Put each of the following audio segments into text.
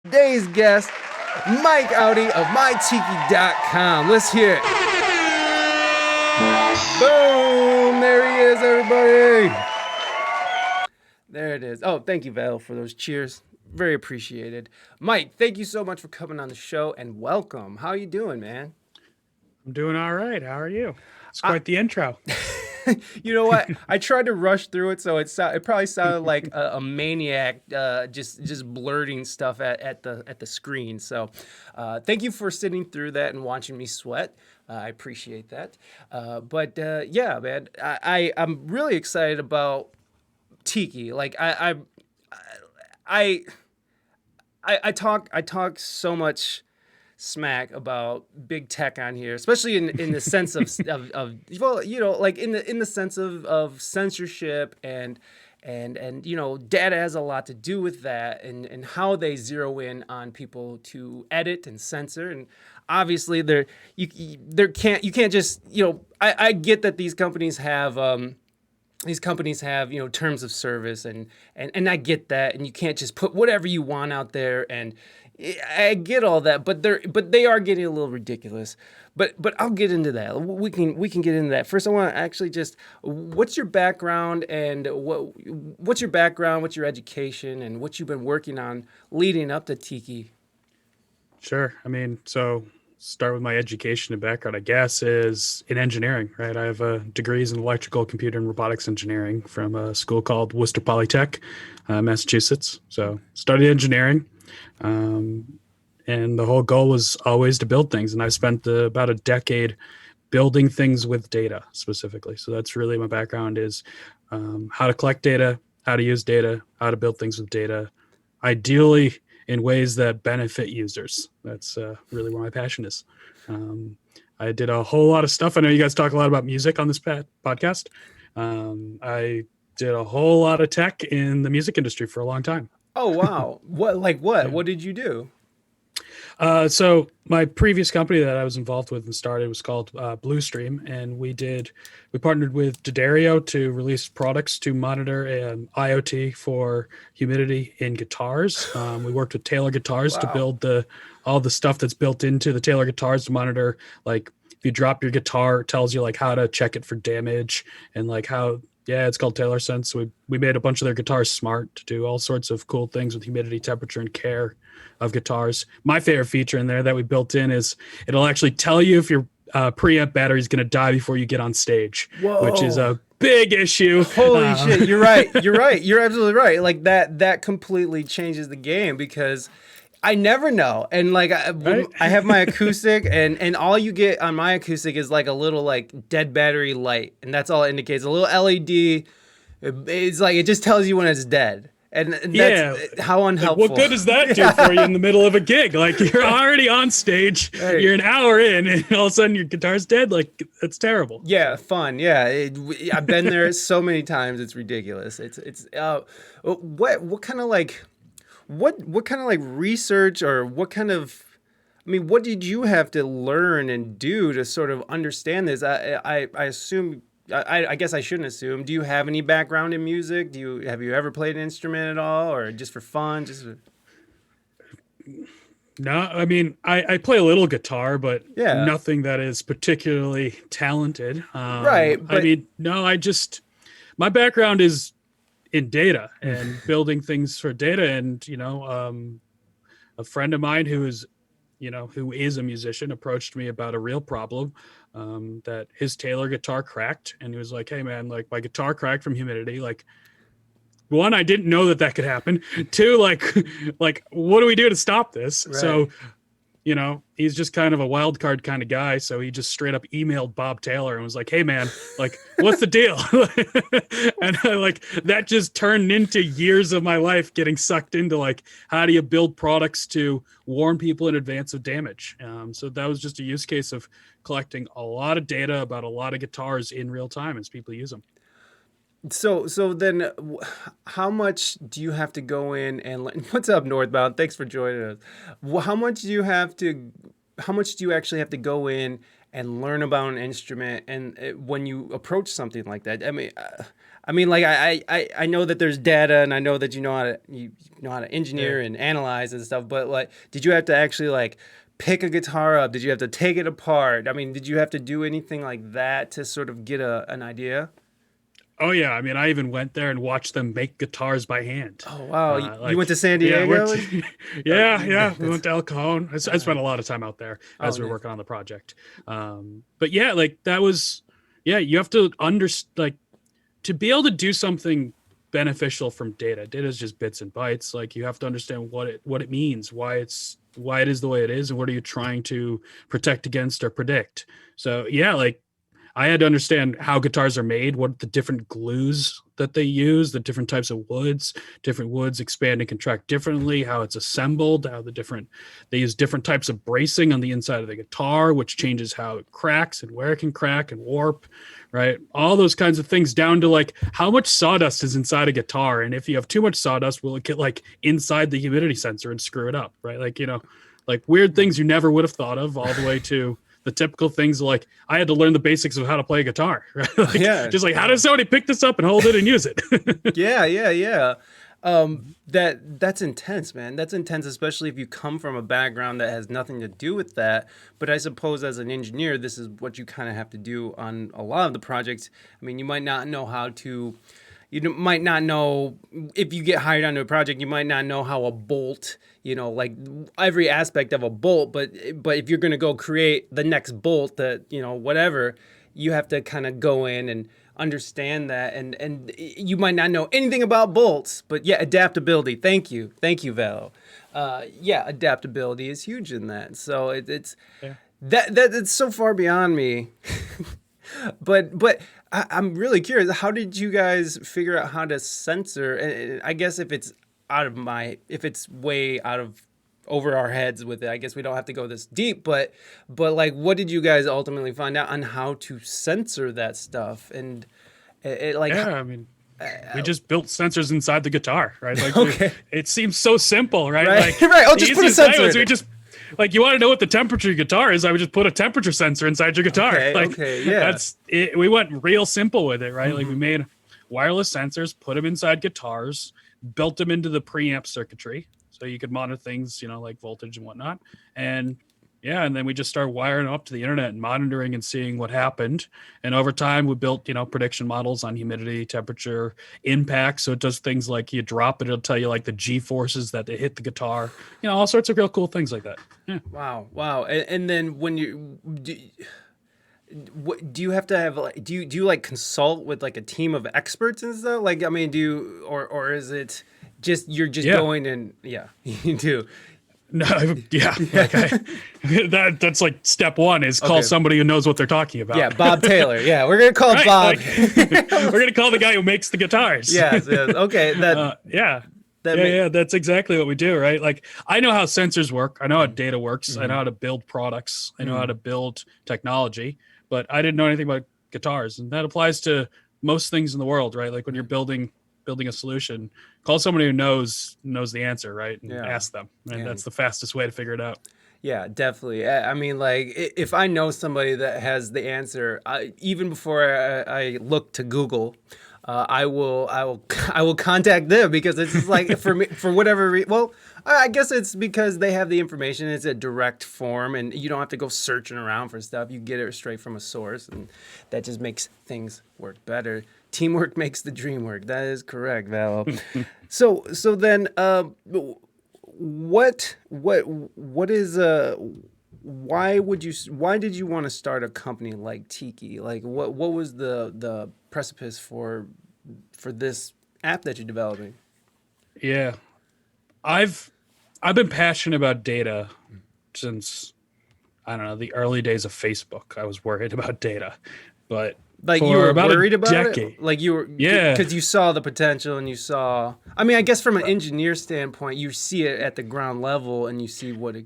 Today's guest, Mike Audi of mytiki.com. Let's hear it. Boom! There he is, everybody. There it is. Oh, thank you, Val, for those cheers. Very appreciated. Mike, thank you so much for coming on the show and welcome. How you doing, man? I'm doing all right. How are you? It's quite the intro. You know what? I tried to rush through it, so it probably sounded like a maniac, just blurting stuff at the screen. So, thank you for sitting through that and watching me sweat. I appreciate that. Yeah, man, I'm really excited about Tiki. Like I I talk so much smack about big tech on here, especially in the sense of well, like in the sense of censorship and data has a lot to do with that and how they zero in on people to edit and censor. And obviously you can't just I get that these companies have terms of service and I get that, and you can't just put whatever you want out there. And I get all that, but they are getting a little ridiculous. But I'll get into that. We can get into that. First, I want to actually just, what's your background and what's your background, what's your education, and what you've been working on leading up to Tiki. Sure. I mean, so start with my education and background, I guess, is in engineering, right? I have degrees in electrical, computer, and robotics engineering from a school called Worcester Polytech, Massachusetts. So studied engineering. Um, and the whole goal was always to build things. And I spent about a decade building things with data specifically. So that's really my background is how to collect data, how to use data, how to build things with data, ideally in ways that benefit users. That's really where my passion is. Um, I did a whole lot of stuff. I know you guys talk a lot about music on this podcast. I did a whole lot of tech in the music industry for a long time. Oh wow! What? Yeah. What did you do? So my previous company that I was involved with and started was called Bluestream, and we partnered with D'Addario to release products to monitor IoT for humidity in guitars. We worked with Taylor Guitars to Wow. build all the stuff that's built into the Taylor Guitars to monitor, like if you drop your guitar, it tells you like how to check it for damage and like how. Yeah, it's called Taylor Sense. We made a bunch of their guitars smart to do all sorts of cool things with humidity, temperature, and care of guitars. My favorite feature in there that we built in is it'll actually tell you if your preamp battery is going to die before you get on stage, which is Whoa. a big issue. Holy shit, you're right. You're right. You're absolutely right. Like that completely changes the game because I never know. And like Right? I have my acoustic and all you get on my acoustic is like a little like dead battery light, and that's all it indicates. A little LED. It's like it just tells you when it's dead. And Yeah. that's how Like, what unhelpful. good does that do for you in the middle of a gig? Like, you're already on stage, Right. you're an hour in, and all of a sudden your guitar's dead. Like, it's terrible. Yeah, So, fun. Yeah, I've been there so many times. It's ridiculous. What kind of like what kind of like research or what kind of I mean, what did you have to learn and do to sort of understand this? I assume I guess I shouldn't assume. Do you have any background in music? Have you ever played an instrument at all, or just for fun? no, I mean, I play a little guitar, but Yeah, nothing that is particularly talented. right. I But mean, no, my background is in data and building things for data. And, a friend of mine who is a musician approached me about a real problem that his Taylor guitar cracked. And he was like, hey, man, like my guitar cracked from humidity. Like, one, I didn't know that could happen. Two, like, like, what do we do to stop this? right, So, he's just kind of a wild card kind of guy. So he just straight up emailed Bob Taylor and was like, hey, man, like, what's the deal? And like, that just turned into years of my life getting sucked into like, how do you build products to warn people in advance of damage? So that was just a use case of collecting a lot of data about a lot of guitars in real time as people use them. so then, how much do you have to go in and what's up, Northbound? Thanks for joining us. How much do you have to? How much do you actually have to go in and learn about an instrument. And when you approach something like that, I mean, like I know that there's data, and I know that you know how to Yeah. engineer and analyze and stuff. But like, did you have to actually like pick a guitar up? Did you have to take it apart? I mean, did you have to do anything like that to sort of get an idea? Oh yeah, I mean, I even went there and watched them make guitars by hand. Oh wow, you went to Like, San yeah, Diego and yeah, we that's went to El Cajon. I uh, spent a lot of time out there oh as we were nice. working on the project. But yeah, like that was, yeah, you have to like to be able to do something beneficial from data. Data is just bits and bytes. Like you have to understand what it means, why it is the way it is, and what are you trying to protect against or predict. So yeah, like I had to understand how guitars are made, what the different glues that they use, the different woods expand and contract differently, how it's assembled, how they use different types of bracing on the inside of the guitar, which changes how it cracks and where it can crack and warp, right? All those kinds of things down to like how much sawdust is inside a guitar. And if you have too much sawdust, will it get like inside the humidity sensor and screw it up, right? Like, like weird things you never would have thought of all the way to the typical things like I had to learn the basics of how to play a guitar, right? Like Yeah. just like how does somebody pick this up and hold it and use it? Yeah, yeah, yeah. That's intense, man. That's intense, especially if you come from a background that has nothing to do with that. But I suppose as an engineer, this is what you kind of have to do on a lot of the projects. I mean, you might not know how to, might not know if you get hired onto a project, you might not know how a bolt, like every aspect of a bolt. But if you're gonna go create the next bolt that whatever, you have to kind of go in and understand that, and you might not know anything about bolts, but yeah, adaptability. Thank you, Val. Yeah, adaptability is huge in that. So it's Yeah. that it's so far beyond me. But I'm really curious. How did you guys figure out how to censor? And I guess if it's way out of over our heads with it, I guess we don't have to go this deep. But like, what did you guys ultimately find out on how to censor that stuff? And like, Yeah, I mean, we just built sensors inside the guitar, right? Like okay, it seems so simple, right? right, Like right. Oh, the just put a easiest way sensor was in we it. just like you want to know what the temperature of your guitar is, I would just put a temperature sensor inside your guitar. Okay, Like okay, yeah. that's it. We went real simple with it, right? Like we Hmm. made wireless sensors, put them inside guitars, built them into the preamp circuitry so you could monitor things, like voltage and whatnot. And yeah, and then we just started wiring them up to the internet and monitoring and seeing what happened. And over time, we built, prediction models on humidity, temperature, impact. So it does things like you drop it, it'll tell you like the G forces that they hit the guitar, all sorts of real cool things like that. Yeah. Wow, wow. And then when do you have to have like do you like consult with like a team of experts and stuff? Like, I mean, do you or is it just you're just Yeah. going and yeah, you do. No, yeah. Yeah. Like that's like step one is call Okay. somebody who knows what they're talking about. Yeah, Bob Taylor. Yeah, we're gonna call Right. Bob. Like we're gonna call the guy who makes the guitars. Yes, yes. Okay, Yeah. that Yeah, makes. yeah, that's exactly what we do, right? Like I know how sensors work, I know how data works, I know how to build products, I know how to build technology, but I didn't know anything about guitars, and that applies to most things in the world, right? Like when you're building a solution, call somebody who knows the answer, right? And Yeah. ask them. And Yeah. that's the fastest way to figure it out. Yeah, definitely. I mean, like, if I know somebody that has the answer, even before I look to Google, I will contact them because it's just like for me for whatever reason. Well, I guess it's because they have the information. It's a direct form, and you don't have to go searching around for stuff. You get it straight from a source, and that just makes things work better. Teamwork makes the dream work. That is correct, Val. So then, what is why did you want to start a company like Tiki? Like what was the precipice for this app that you're developing? Yeah. I've been passionate about data since I don't know, the early days of Facebook. I was worried about data. But Like you for were about a worried about decade. it? Like you were Yeah. because you saw the potential and you saw I mean, I guess from an engineer standpoint, you see it at the ground level and you see what it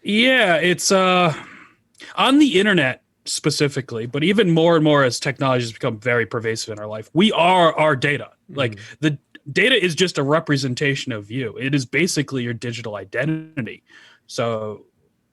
Yeah, it's on the internet specifically, but even more and more as technology has become very pervasive in our life. We are our data. Like the data is just a representation of you. It is basically your digital identity. So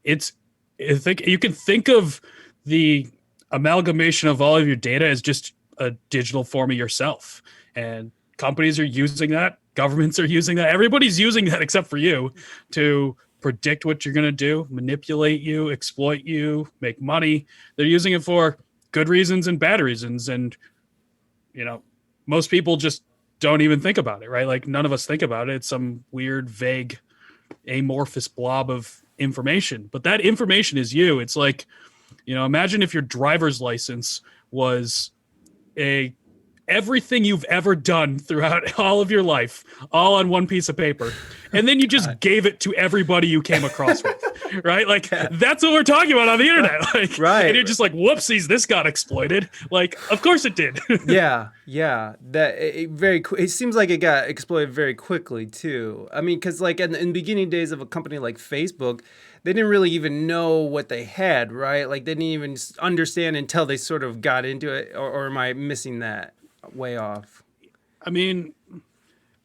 it's I think you can think of the amalgamation of all of your data is just a digital form of yourself. And companies are using that, governments are using that, everybody's using that except for you to predict what you're going to do, manipulate you, exploit you, make money. They're using it for good reasons and bad reasons. And, you know, most people just don't even think about it, right? Like none of us think about it. It's some weird, vague, amorphous blob of information. But that information is you. It's like, imagine if your driver's license was a everything you've ever done throughout all of your life, all on one piece of paper, and then you just gave it to everybody you came across with, right? Like that's what we're talking about on the internet. Like, Right. And you're just like, whoopsies, this got exploited. Like, of course it did. Yeah. It seems like it got exploited very quickly too. I mean, because like in the beginning days of a company like Facebook, they didn't really even know what they had, right? Like they didn't even understand until they sort of got into it. Or am I missing that way off? I mean,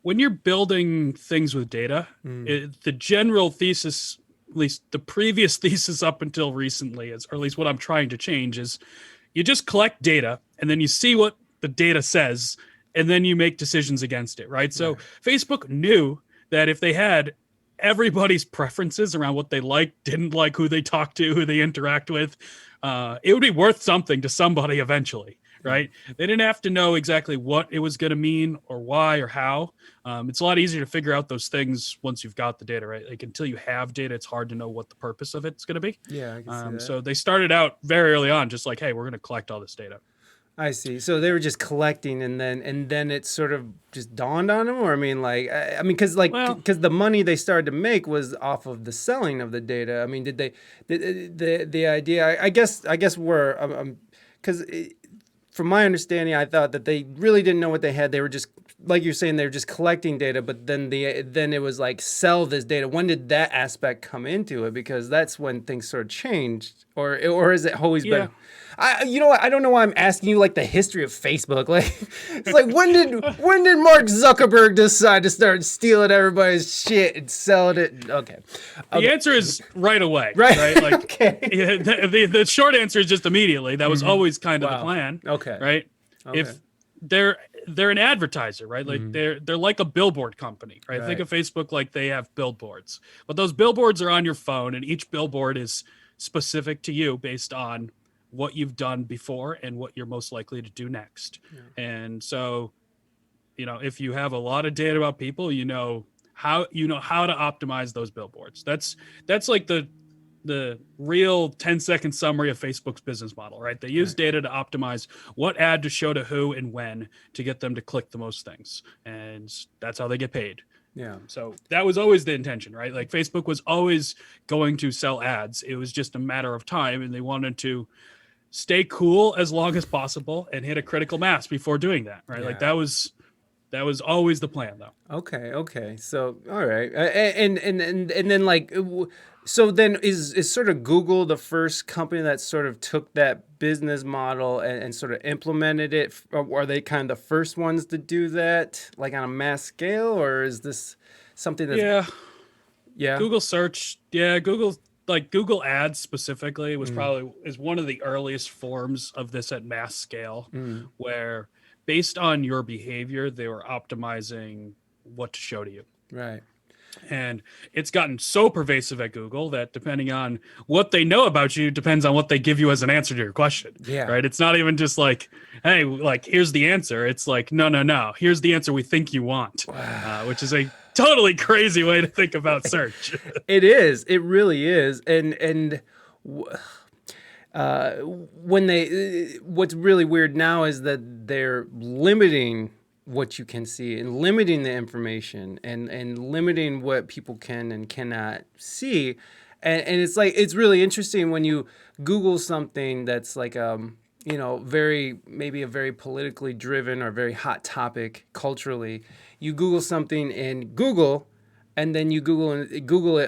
when you're building things with data, the general thesis, at least the previous thesis up until recently, is, or at least what I'm trying to change, is you just collect data and then you see what the data says and then you make decisions against it, right? So Facebook knew that if they had everybody's preferences around what they like, didn't like, who they talk to, who they interact with, it would be worth something to somebody eventually, right? They didn't have to know exactly what it was going to mean or why or how. It's a lot easier to figure out those things once you've got the data, right? Like until you have data, it's hard to know what the purpose of it's going to be. Yeah, I can see that. So they started out very early on, just like, hey, we're going to collect all this data. I see. So they were just collecting, and then it sort of just dawned on them, or I mean, because the money they started to make was off of the selling of the data. I mean, did they the idea? I guess we're because from my understanding, I thought that they really didn't know what they had. They were just, like you're saying, they were just collecting data, but then it was like sell this data. When did that aspect come into it? Because that's when things sort of changed, or has it always been? You know what? I don't know why I'm asking you like the history of Facebook. Like, it's like when did Mark Zuckerberg decide to start stealing everybody's shit and selling it? Okay. The answer is right away. Right. Like, okay. The short answer is just immediately. That was always kind of the plan. Okay. Right. Okay. If they're an advertiser, right? Like they're like a billboard company, right? Think of Facebook like they have billboards, but those billboards are on your phone, and each billboard is specific to you based on what you've done before and what you're most likely to do next. Yeah. And so, if you have a lot of data about people, you know how to optimize those billboards. That's like the real 10-second summary of Facebook's business model, right? They use data to optimize what ad to show to who and when to get them to click the most things. And that's how they get paid. Yeah. So that was always the intention, right? Like Facebook was always going to sell ads. It was just a matter of time, and they wanted to stay cool as long as possible and hit a critical mass before doing that, right? Yeah. Like that was always the plan, though. Okay. So all right, and then like, so then is sort of Google the first company that sort of took that business model and sort of implemented it? Or are they kind of the first ones to do that, like on a mass scale, or is this something that's Google search, Google Ads specifically was is one of the earliest forms of this at mass scale, where based on your behavior, they were optimizing what to show to you. Right. And it's gotten so pervasive at Google that depending on what they know about you depends on what they give you as an answer to your question. Yeah. Right. It's not even just like, hey, like, here's the answer. It's like, no. Here's the answer we think you want, which is a totally crazy way to think about search. It is. It really is. And what's really weird now is that they're limiting what you can see and limiting the information and limiting what people can and cannot see. And it's like, it's really interesting when you Google something that's like, maybe a very politically driven or very hot topic culturally. You Google something in Google, and then you Google it,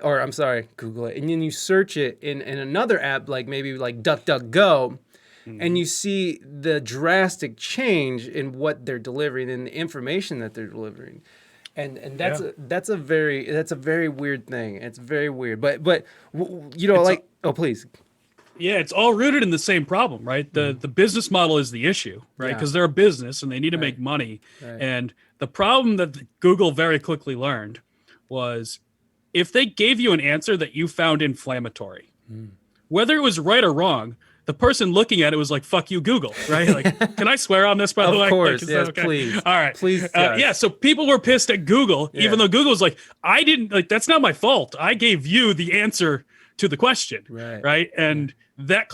and then you search it in another app, like maybe like DuckDuckGo, and you see the drastic change in what they're delivering and the information that they're delivering. And that's a very weird thing. It's very weird. But please. Yeah, it's all rooted in the same problem, right? The business model is the issue, right? Yeah. Because they're a business and they need to Right. make money. Right. And the problem that Google very quickly learned was if they gave you an answer that you found inflammatory, whether it was right or wrong, the person looking at it was like, fuck you, Google, right? Like, can I swear on this, by the Of way? Like, course. is that Yes. okay? Please. All right. Please, Yeah. Josh. So people were pissed at Google, Yeah. even though Google was like, I didn't, like, that's not my fault. I gave you the answer to the question, Right. right? Yeah. And that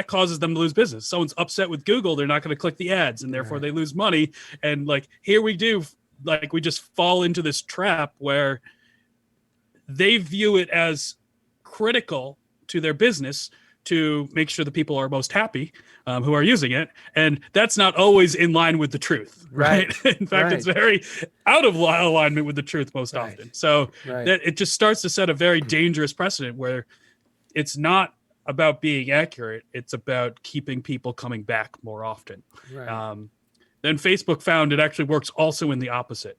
causes them to lose business. Someone's upset with Google, they're not going to click the ads, and therefore Right. they lose money. And like, here we do, like, we just fall into this trap where they view it as critical to their business to make sure the people are most happy who are using it. And that's not always in line with the truth, right? Right. In fact, Right. it's very out of alignment with the truth most Right. often. So Right. that it just starts to set a very dangerous precedent where it's not about being accurate. It's about keeping people coming back more often. Right. Then Facebook found it actually works also in the opposite.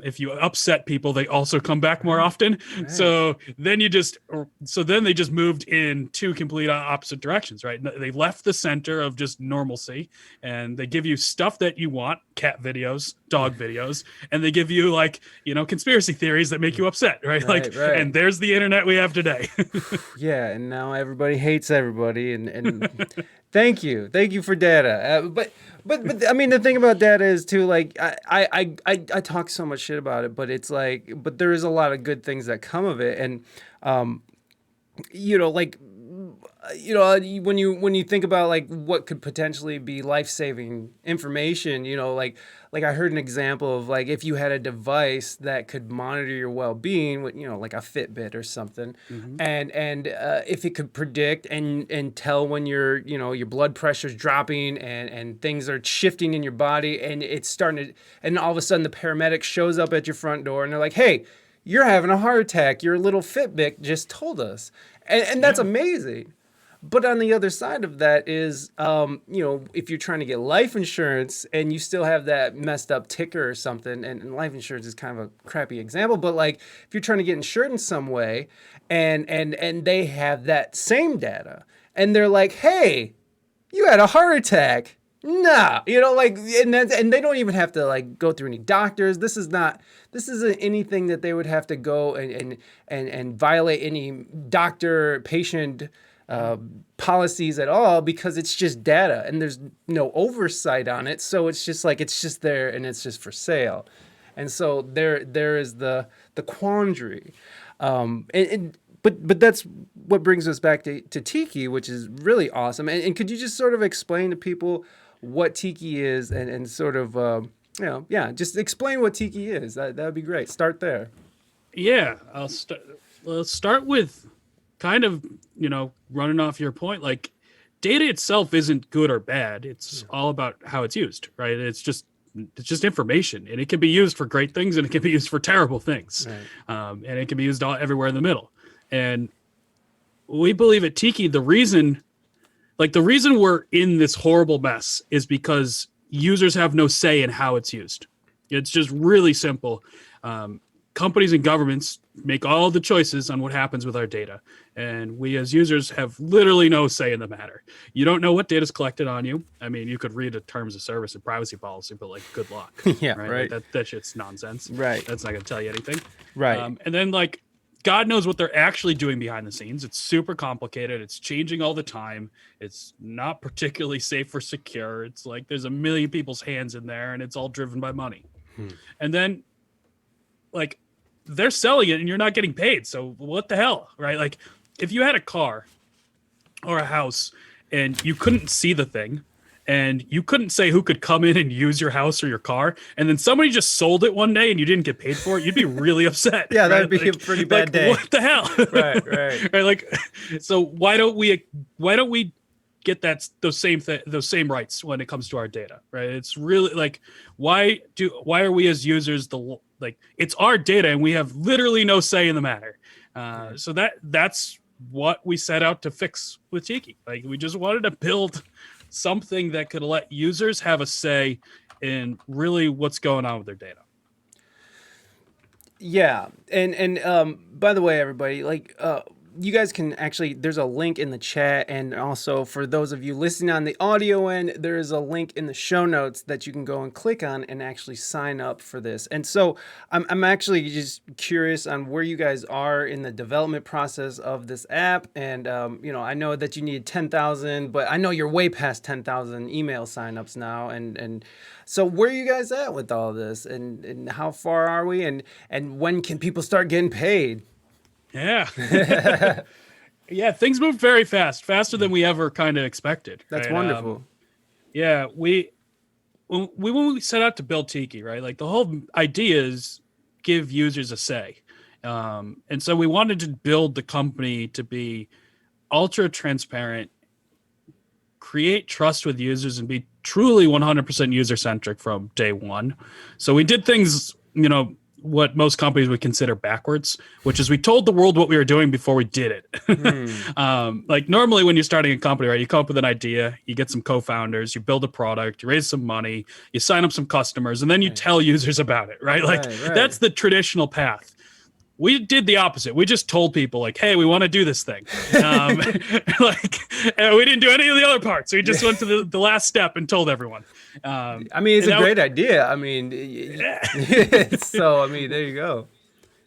If you upset people, they also come back more often. Right. So then they just moved in two complete opposite directions, right? They left the center of just normalcy, and they give you stuff that you want, cat videos, dog videos, and they give you like, conspiracy theories that make you upset, right? Right. Right. And there's the internet we have today. Yeah, and now everybody hates everybody, and thank you for data. But I mean, the thing about data is too, like, I talk so much shit about it, but it's like, but there is a lot of good things that come of it, and like, when you think about like what could potentially be life-saving information, like I heard an example of like if you had a device that could monitor your well-being with, like a Fitbit or something, and if it could predict and tell when your blood pressure's dropping and things are shifting in your body, and it's starting to, and all of a sudden the paramedic shows up at your front door and they're like, hey, you're having a heart attack. Your little Fitbit just told us. And that's amazing. But on the other side of that is, if you're trying to get life insurance and you still have that messed up ticker or something, and life insurance is kind of a crappy example, but like if you're trying to get insured in some way and they have that same data and they're like, hey, you had a heart attack. Nah, and they don't even have to like go through any doctors. This isn't anything that they would have to go and violate any doctor patient policies at all, because it's just data and there's no oversight on it. So it's just like, it's just there and it's just for sale. And so there is the quandary. But that's what brings us back to Tiki, which is really awesome. And could you just sort of explain to people what Tiki is and sort of, just explain what Tiki is. That would be great. Start there. Yeah, let's start with kind of, running off your point. Like, data itself isn't good or bad. It's all about how it's used, right? It's just information, and it can be used for great things and it can be used for terrible things. Right. And it can be used everywhere in the middle. And we believe at Tiki, the reason we're in this horrible mess is because users have no say in how it's used. It's just really simple. Companies and governments make all the choices on what happens with our data. And we as users have literally no say in the matter. You don't know what data is collected on you. I mean, you could read a terms of service and privacy policy, but like, good luck. Yeah, right. Like that shit's nonsense. Right. That's not going to tell you anything. Right. And then like, God knows what they're actually doing behind the scenes. It's super complicated. It's changing all the time. It's not particularly safe or secure. It's like there's a million people's hands in there, and it's all driven by money. And then, like, they're selling it, and you're not getting paid. So what the hell, right? Like, if you had a car or a house, and you couldn't see the thing, and you couldn't say who could come in and use your house or your car, and then somebody just sold it one day and you didn't get paid for it, you'd be really upset. Yeah, right? that'd be a pretty bad day. What the hell? Right. Right. Like, so why don't we get those same rights when it comes to our data, right? It's really like, why are we as users it's our data and we have literally no say in the matter. So that's what we set out to fix with Tiki. Like, we just wanted to build something that could let users have a say in really what's going on with their data. Yeah, and by the way, everybody, like, you guys can actually, there's a link in the chat, and also for those of you listening on the audio end, there is a link in the show notes that you can go and click on and actually sign up for this. And so I'm actually just curious on where you guys are in the development process of this app. And I know that you need 10,000, but I know you're way past 10,000 email signups now. And so where are you guys at with all this, and how far are we, and when can people start getting paid? Yeah. Yeah, things move very fast, faster than we ever kind of expected, That's right? wonderful. Yeah, when we set out to build Tiki, right? Like the whole idea is give users a say. And so we wanted to build the company to be ultra transparent, create trust with users, and be truly 100% user centric from day one. So we did things, what most companies would consider backwards, which is we told the world what we were doing before we did it. Like normally when you're starting a company, right, you come up with an idea, you get some co-founders, you build a product, you raise some money, you sign up some customers, and then you tell users about it, right? Like Right, right. that's the traditional path. We did the opposite. We just told people like, "Hey, we want to do this thing." Like, and we didn't do any of the other parts. We just went to the last step and told everyone. I mean, it's a great idea. I mean, so I mean, there you go.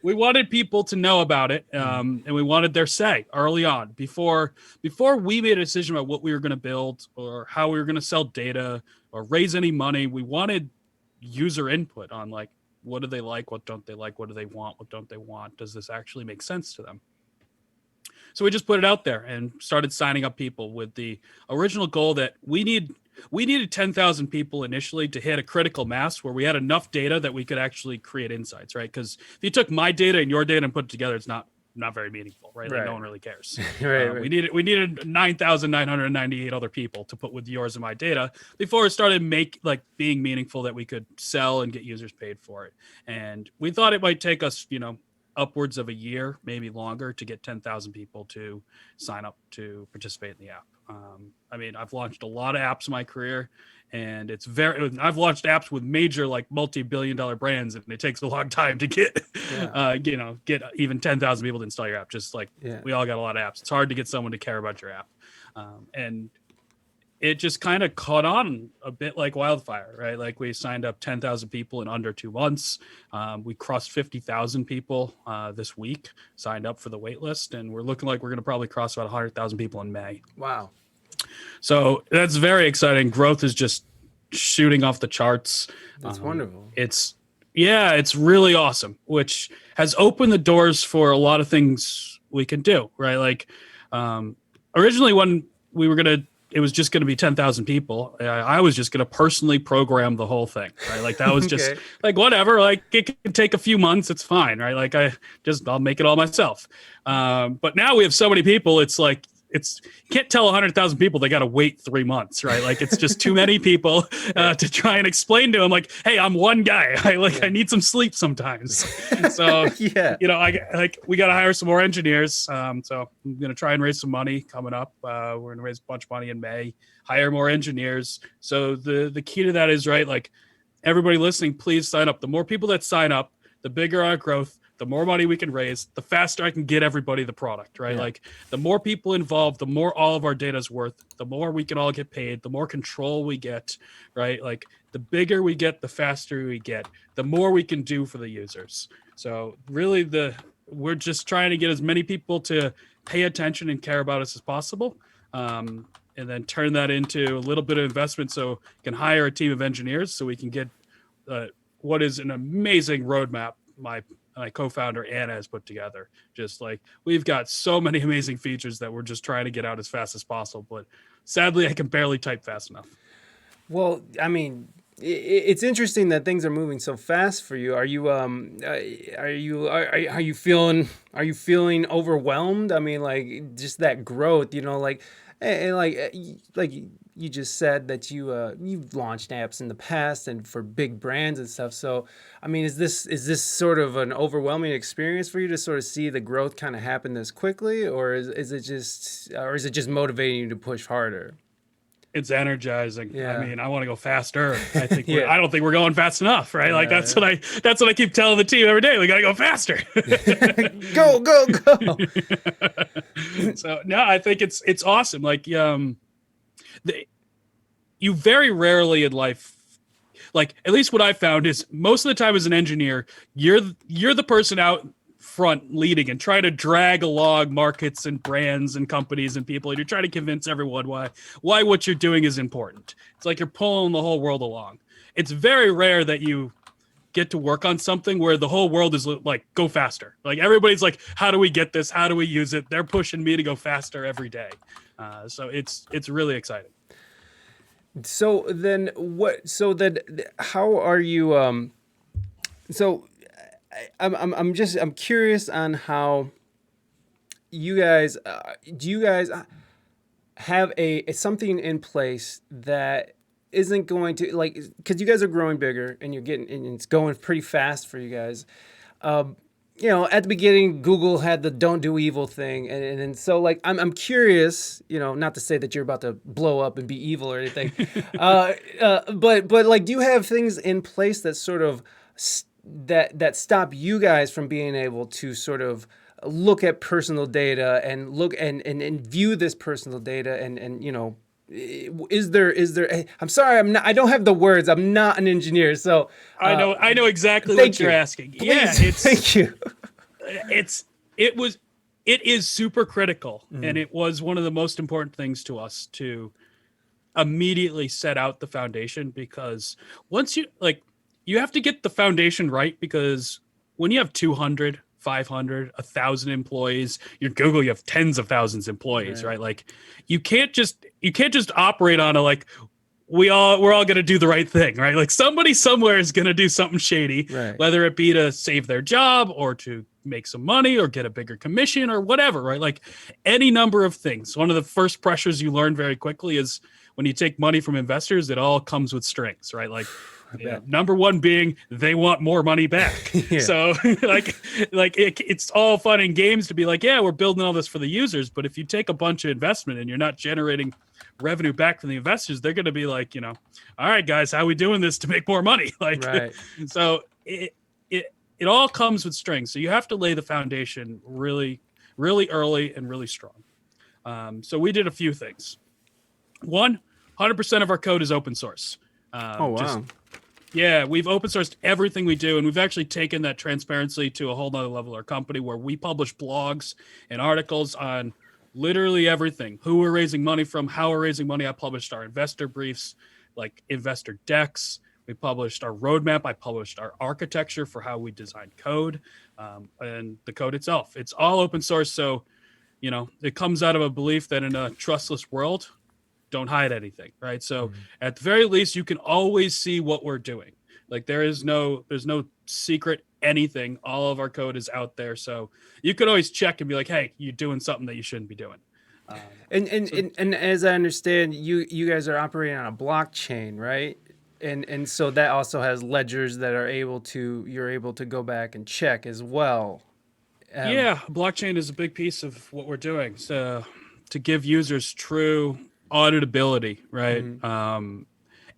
We wanted people to know about it, and we wanted their say early on before we made a decision about what we were going to build or how we were going to sell data or raise any money. We wanted user input on like, what do they like, what don't they like, what do they want, what don't they want, does this actually make sense to them? So we just put it out there and started signing up people with the original goal that we needed 10,000 people initially to hit a critical mass where we had enough data that we could actually create insights, right? Because if you took my data and your data and put it together, it's not very meaningful, right? Like no one really cares. Right. We needed 9,998 other people to put with yours and my data before it started being meaningful that we could sell and get users paid for it. And we thought it might take us, upwards of a year, maybe longer, to get 10,000 people to sign up to participate in the app. I mean, I've launched a lot of apps in my career, and I've launched apps with major like multi-billion-dollar brands, and it takes a long time to get get even 10,000 people to install your app. Just like we all got a lot of apps, it's hard to get someone to care about your app, and it just kind of caught on a bit like wildfire, right? Like we signed up 10,000 people in under 2 months. We crossed 50,000 people this week, signed up for the wait list, and we're looking like we're going to probably cross about 100,000 people in May. Wow. So that's very exciting. Growth is just shooting off the charts. That's wonderful. It's really awesome, which has opened the doors for a lot of things we can do, right? Like originally when we were going to, it was just going to be 10,000 people. I was just going to personally program the whole thing, right? Like that was just like, whatever, like it could take a few months. It's fine. Right. Like I'll make it all myself. But now we have so many people. It's like, you can't tell 100,000 people they got to wait 3 months, right? Like it's just too many people to try and explain to them like, hey, I'm one guy. I need some sleep sometimes. So, we got to hire some more engineers. So I'm going to try and raise some money coming up. We're going to raise a bunch of money in May, hire more engineers. So the key to that is, right, like everybody listening, please sign up. The more people that sign up, the bigger our growth, the more money we can raise, the faster I can get everybody the product, right? Yeah. Like the more people involved, the more all of our data is worth, the more we can all get paid, the more control we get, right? Like the bigger we get, the faster we get, the more we can do for the users. So really we're just trying to get as many people to pay attention and care about us as possible. And then turn that into a little bit of investment so we can hire a team of engineers so we can get what is an amazing roadmap my co-founder Anna has put together. Just like we've got so many amazing features that we're just trying to get out as fast as possible. But sadly, I can barely type fast enough. Well, I mean, it's interesting that things are moving so fast for you. Are you feeling overwhelmed? I mean, like just that growth, and like you just said that you've launched apps in the past and for big brands and stuff. So, I mean, is this sort of an overwhelming experience for you to sort of see the growth kind of happen this quickly, or is it just motivating you to push harder? It's energizing. I Yeah. mean, I want to go faster. I think Yeah. I don't think we're going fast enough, right? Like Yeah. that's what I keep telling the team every day. We got to go faster. Go, go, go. So no, I think it's awesome. Like the, you very rarely in life, like at least what I found is most of the time as an engineer, you're the person out front leading and try to drag along markets and brands and companies and people, and you're trying to convince everyone why what you're doing is important. It's like you're pulling the whole world along. It's very rare that you get to work on something where the whole world is like, go faster. Like everybody's like, how do we get this? How do we use it? They're pushing me to go faster every day. So it's really exciting. So then what, so then how are you, so I'm curious on how you guys, do you guys have a something in place that isn't going to like, because you guys are growing bigger and you're getting, and it's going pretty fast for you guys. You know, at the beginning, Google had the "don't do evil" thing, and so like I'm curious. You know, not to say that you're about to blow up and be evil or anything, but like, do you have things in place that sort of that stop you guys from being able to sort of look at personal data and look and view this personal data and you know, is there I'm sorry, I don't have the words, I'm not an engineer, so I know exactly thank what you're you. asking. Please, Yeah, it's thank you. it's it was it is super critical, and it was one of the most important things to us to immediately set out the foundation, because once you like, you have to get the foundation right, because when you have 200, 500, 1,000 employees, you're Google, you have tens of thousands of employees, right? Like you can't just operate on a like, we're all going to do the right thing, right? Like somebody somewhere is going to do something shady, Right. whether it be to save their job or to make some money or get a bigger commission or whatever, right? Like any number of things. One of the first pressures you learn very quickly is when you take money from investors, it all comes with strings, right? Like, you know, number one being they want more money back. Yeah. So it's all fun and games to be like, yeah, we're building all this for the users, but if you take a bunch of investment and you're not generating revenue back from the investors, they're going to be like, you know, all right, guys, how are we doing this to make more money? Like, Right. so it all comes with strings. So you have to lay the foundation really, really early and really strong. So we did a few things. 100% of our code is open source. Oh wow. Yeah, we've open sourced everything we do, and we've actually taken that transparency to a whole nother level. Our company, where we publish blogs and articles on literally everything: who we're raising money from, how we're raising money. I published our investor briefs, like investor decks. We published our roadmap. I published our architecture for how we design code, and the code itself. It's all open source, so you know it comes out of a belief that in a trustless world, don't hide anything, right? So at the very least, you can always see what we're doing. Like there's no secret anything. All of our code is out there, so you could always check and be like, hey, you're doing something that you shouldn't be doing. And as I understand, you guys are operating on a blockchain, right? And so that also has ledgers that are you're able to go back and check as well. Yeah, blockchain is a big piece of what we're doing. So to give users true auditability, right?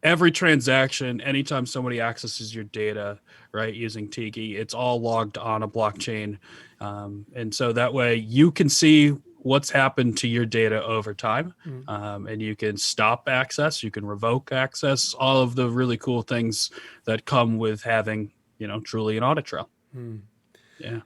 Every transaction, anytime somebody accesses your data, right, using Tiki, it's all logged on a blockchain. And so that way you can see what's happened to your data over time. And you can stop access, you can revoke access, all of the really cool things that come with having, you know, truly an audit trail. Yeah.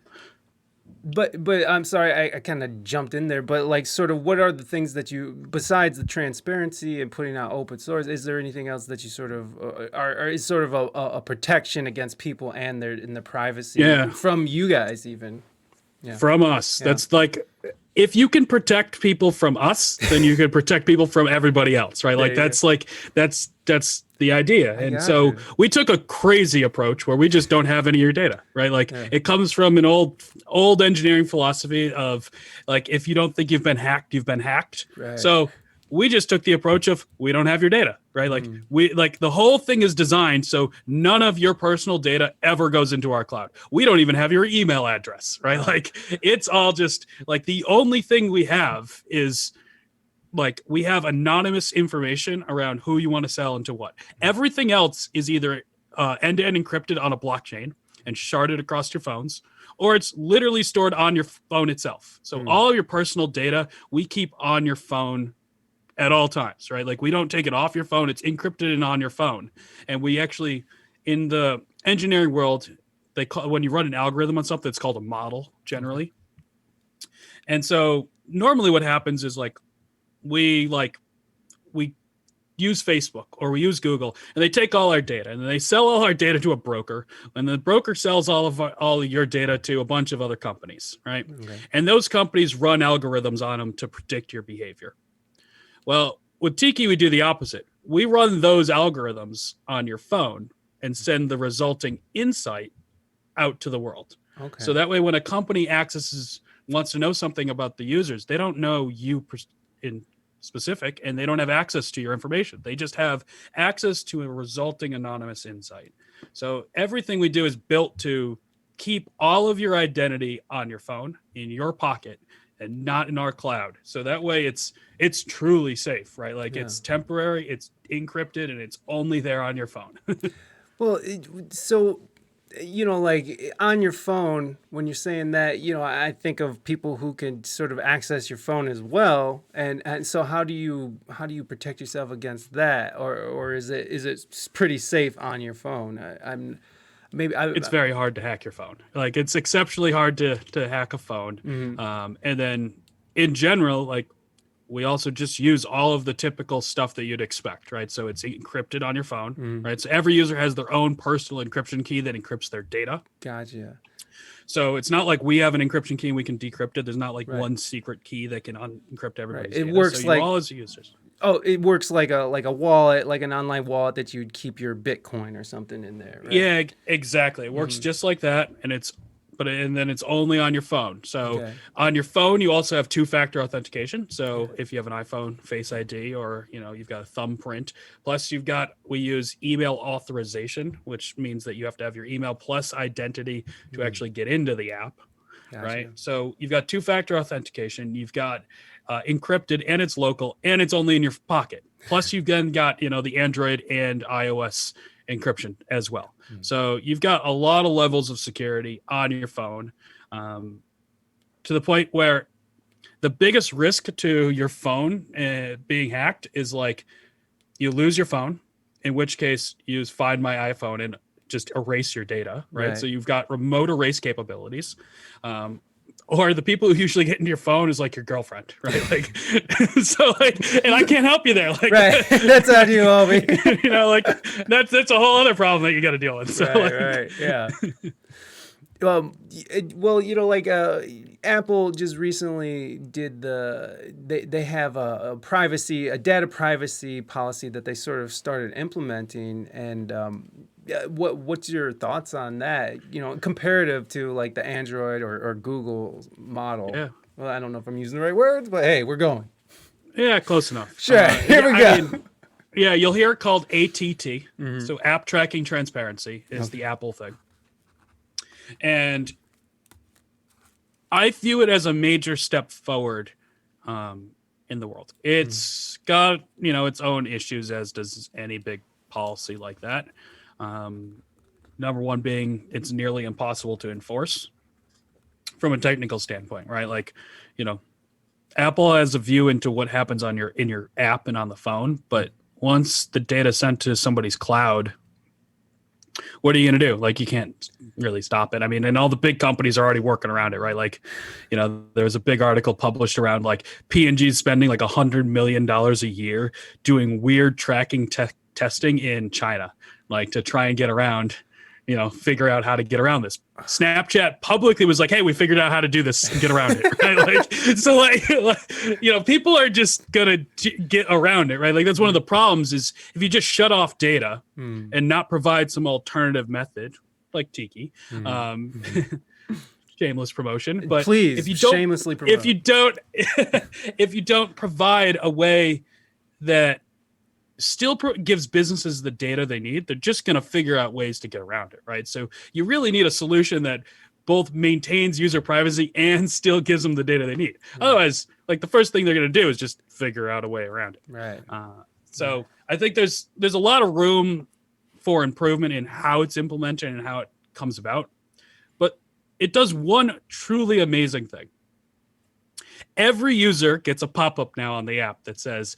But I'm sorry, I kind of jumped in there. But like, sort of, what are the things that you, besides the transparency and putting out open source, is there anything else that you sort of are is sort of a protection against people and their privacy from you guys even? Yeah. From us. That's like, if you can protect people from us, then you can protect people from everybody else, right? Like that's the idea. And so we took a crazy approach where we just don't have any of your data, right? Like it comes from an old engineering philosophy of like, if you don't think you've been hacked, you've been hacked. Right. So we just took the approach of we don't have your data, right? Like we like the whole thing is designed so none of your personal data ever goes into our cloud. We don't even have your email address, right? Like it's all just like the only thing we have is like we have anonymous information around who you want to sell into what. Everything else is either end-to-end encrypted on a blockchain and sharded across your phones, or it's literally stored on your phone itself. So all of your personal data we keep on your phone at all times, right? Like we don't take it off your phone. It's encrypted and on your phone. And we actually, in the engineering world, they call, when you run an algorithm on something, it's called a model generally. And so normally what happens is we use Facebook or we use Google, and they take all our data and they sell all our data to a broker, and the broker sells all of your data to a bunch of other companies, right? Okay. And those companies run algorithms on them to predict your behavior. Well, with Tiki, we do the opposite. We run those algorithms on your phone and send the resulting insight out to the world. Okay. So that way, when a company wants to know something about the users, they don't know you in specific, and they don't have access to your information. They just have access to a resulting anonymous insight. So everything we do is built to keep all of your identity on your phone, in your pocket, and not in our cloud. So that way it's truly safe, right? Like it's temporary, it's encrypted, and it's only there on your phone. Well, so, like on your phone, when you're saying that, I think of people who can sort of access your phone as well. And so how do you protect yourself against that? Or is it pretty safe on your phone? It's very hard to hack your phone. Like it's exceptionally hard to hack a phone. Mm-hmm. And then in general, like we also just use all of the typical stuff that you'd expect, right? So it's encrypted on your phone, right? So every user has their own personal encryption key that encrypts their data. Gotcha. So it's not like we have an encryption key and we can decrypt it. There's not like one secret key that can unencrypt everybody's data. It works so all as users. Oh, it works like a wallet, like an online wallet that you'd keep your Bitcoin or something in there, right? Yeah, exactly. It works just like that, and then it's only on your phone. So on your phone, you also have two-factor authentication. So if you have an iPhone, Face ID, or you've got a thumbprint. Plus, we use email authorization, which means that you have to have your email plus identity to actually get into the app. Gotcha. Right. So you've got two-factor authentication. You've got encrypted, and it's local, and it's only in your pocket. Plus, you've then got the Android and iOS encryption as well. So you've got a lot of levels of security on your phone, to the point where the biggest risk to your phone being hacked is like you lose your phone, in which case you use Find My iPhone and just erase your data, right? So you've got remote erase capabilities. Or the people who usually get into your phone is like your girlfriend, right? Like, so like, and I can't help you there. Like, right, that's on you, homie. That's a whole other problem that you got to deal with. So, right, yeah. Well, Apple just recently did they have a data privacy policy that they sort of started implementing, and what's your thoughts on that? Comparative to like the Android or Google model. Yeah. Well, I don't know if I'm using the right words, but hey, we're going. Yeah, close enough. Sure. Here we go. You'll hear it called ATT. So App Tracking Transparency is the Apple thing. And I view it as a major step forward in the world. It's got, its own issues, as does any big policy like that. Number one being it's nearly impossible to enforce from a technical standpoint, right? Like, Apple has a view into what happens in your app and on the phone, but once the data is sent to somebody's cloud, what are you going to do? Like, you can't really stop it. I mean, and all the big companies are already working around it, right? Like, there was a big article published around like P&G spending like $100 million a year doing weird tracking testing in China, like to try and get around, figure out how to get around this. Snapchat publicly was like, hey, we figured out how to do this and get around it, right? Like, so people are just going to get around it, right? Like, that's one of the problems is if you just shut off data and not provide some alternative method like Tiki, shameless promotion, but please, if you don't, shamelessly promote. if you don't provide a way that still gives businesses the data they need, they're just going to figure out ways to get around it, right? So you really need a solution that both maintains user privacy and still gives them the data they need. Otherwise, like the first thing they're going to do is just figure out a way around it. Right. So I think there's a lot of room for improvement in how it's implemented and how it comes about. But it does one truly amazing thing. Every user gets a pop-up now on the app that says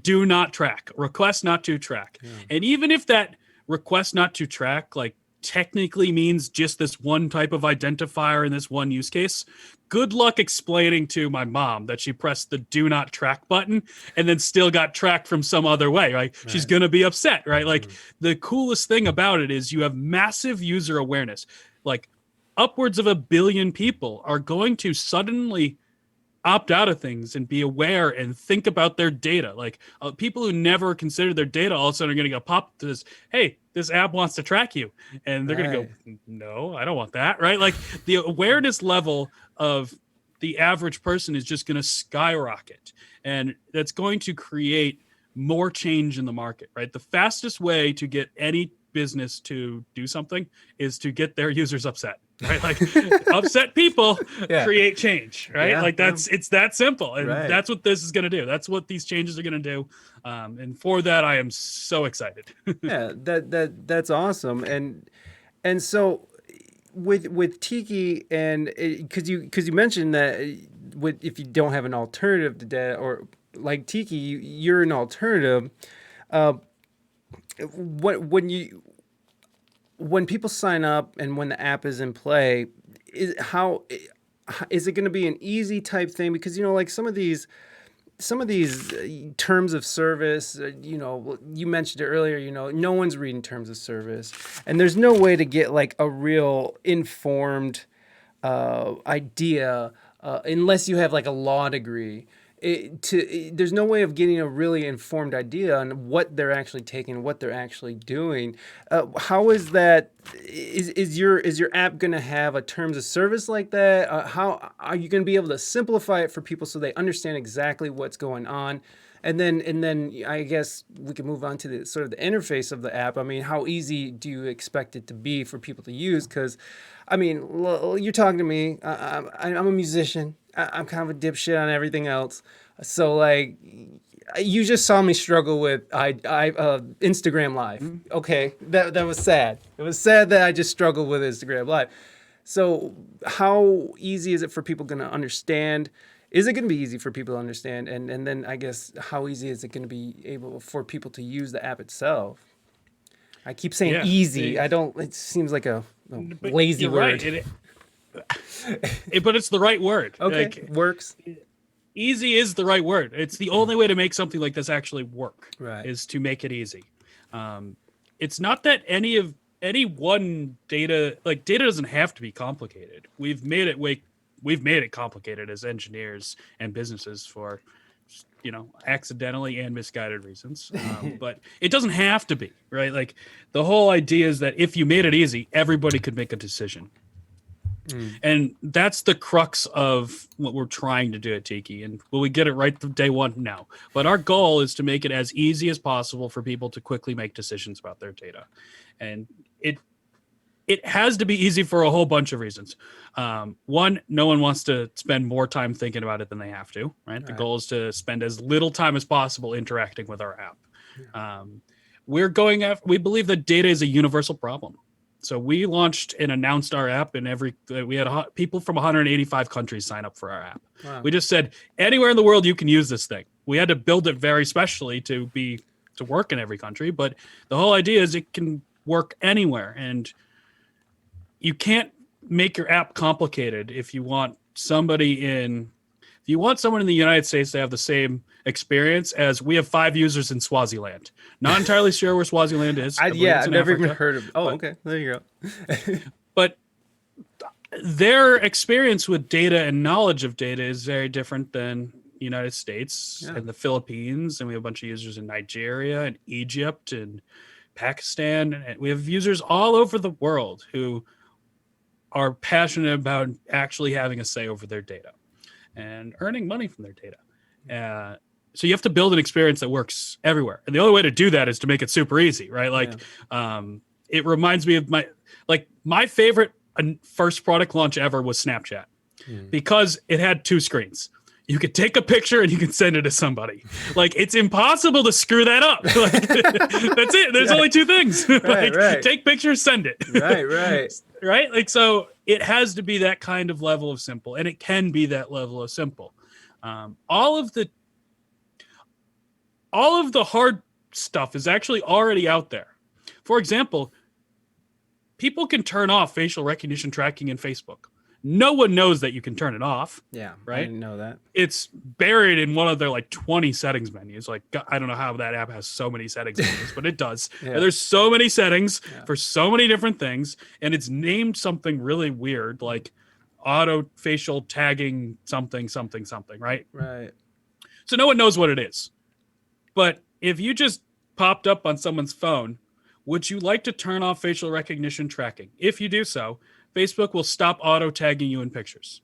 do not track, request not to track. Yeah. And even if that request not to track like technically means just this one type of identifier in this one use case, good luck explaining to my mom that she pressed the do not track button and then still got tracked from some other way, right? She's going to be upset, right? Like the coolest thing about it is you have massive user awareness. Like upwards of 1 billion people are going to suddenly opt out of things and be aware and think about their data. Like people who never considered their data all of a sudden are going to get popped to this, hey, this app wants to track you. And they're going to go, no, I don't want that, right? Like the awareness level of the average person is just going to skyrocket. And that's going to create more change in the market, right? The fastest way to get any business to do something is to get their users upset. Right, like upset people create change, right? Like it's that simple, and that's what this is going to do. That's what these changes are going to do, and for that, I am so excited. Yeah, that's awesome, and so with Tiki, and because you mentioned that if you don't have an alternative to that, or like Tiki, you're an alternative. When people sign up and when the app is in play, is it going to be an easy type thing? Because like some of these terms of service, you mentioned it earlier, no one's reading terms of service, and there's no way to get like a real informed idea unless you have like a law degree. There's no way of getting a really informed idea on what they're actually taking, what they're actually doing. How is that? Is your app going to have a terms of service like that? How are you going to be able to simplify it for people so they understand exactly what's going on? And then I guess we can move on to the sort of the interface of the app. I mean, how easy do you expect it to be for people to use? Because, I mean, you're talking to me. I'm a musician. I'm kind of a dipshit on everything else. So, like, you just saw me struggle with Instagram Live. Okay, that was sad. It was sad that I just struggled with Instagram Live. So, how easy is it for people going to understand? Is it going to be easy for people to understand? And then I guess how easy is it going to be able for people to use the app itself? I keep saying easy. It seems like a lazy word. Right. But it's the right word. Okay, like, works. Easy is the right word. It's the only way to make something like this actually work. Right. Is to make it easy. It's not that any one data doesn't have to be complicated. We've made it complicated as engineers and businesses for, accidentally and misguided reasons. But it doesn't have to be, right? Like the whole idea is that if you made it easy, everybody could make a decision. And that's the crux of what we're trying to do at Tiki. And will we get it right from day one? No. But our goal is to make it as easy as possible for people to quickly make decisions about their data. And it has to be easy for a whole bunch of reasons. One, no one wants to spend more time thinking about it than they have to, right? The goal is to spend as little time as possible interacting with our app. Yeah. We believe that data is a universal problem. So we launched and announced our app we had people from 185 countries sign up for our app. Wow. We just said, anywhere in the world you can use this thing. We had to build it very specially to work in every country, but the whole idea is it can work anywhere. And you can't make your app complicated if you want someone in the United States to have the same experience as we have 5 users in Swaziland. Not entirely sure where Swaziland is. I've never even heard of. Oh, okay, there you go. But their experience with data and knowledge of data is very different than the United States and the Philippines, and we have a bunch of users in Nigeria and Egypt and Pakistan, and we have users all over the world who are passionate about actually having a say over their data and earning money from their data. So you have to build an experience that works everywhere. And the only way to do that is to make it super easy, right? Like, it reminds me of my favorite first product launch ever was Snapchat Hmm. because it had two screens. You could take a picture and you can send it to somebody. Like, it's impossible to screw that up. Like, that's it. There's only two things. Right, Like, right, take pictures, send it. right, right. Right? Like, so it has to be that kind of level of simple, and it can be that level of simple. Um, all of the all of the hard stuff is actually already out there. For example, people can turn off facial recognition tracking in Facebook. No one knows that you can turn it off, Yeah, I right? didn't know that. It's buried in one of their like 20 settings menus. Like, I don't know how that app has so many settings menus, but it does. Yeah. And there's so many settings Yeah. for so many different things, and it's named something really weird, like auto facial tagging something something something, right? Right. So no one knows what it is. But if you just popped up on someone's phone, would you like to turn off facial recognition tracking? If you do so, Facebook will stop auto tagging you in pictures.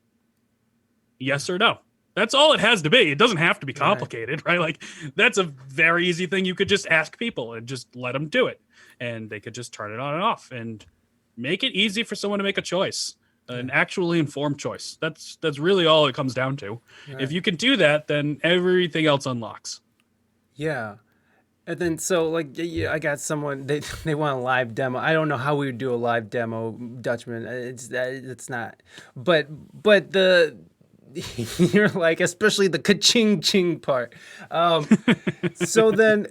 Yes or no? That's all it has to be. It doesn't have to be complicated, right? Like, that's a very easy thing. You could just ask people and just let them do it, and they could just turn it on and off and make it easy for someone to make a choice, an actually informed choice. That's really all it comes down to. Right. If you can do that, then everything else unlocks. Yeah. And then so like yeah, I got someone they want a live demo. I don't know how we would do a live demo, Dutchman. It's not. But the you're like, especially the ka-ching ching part. So then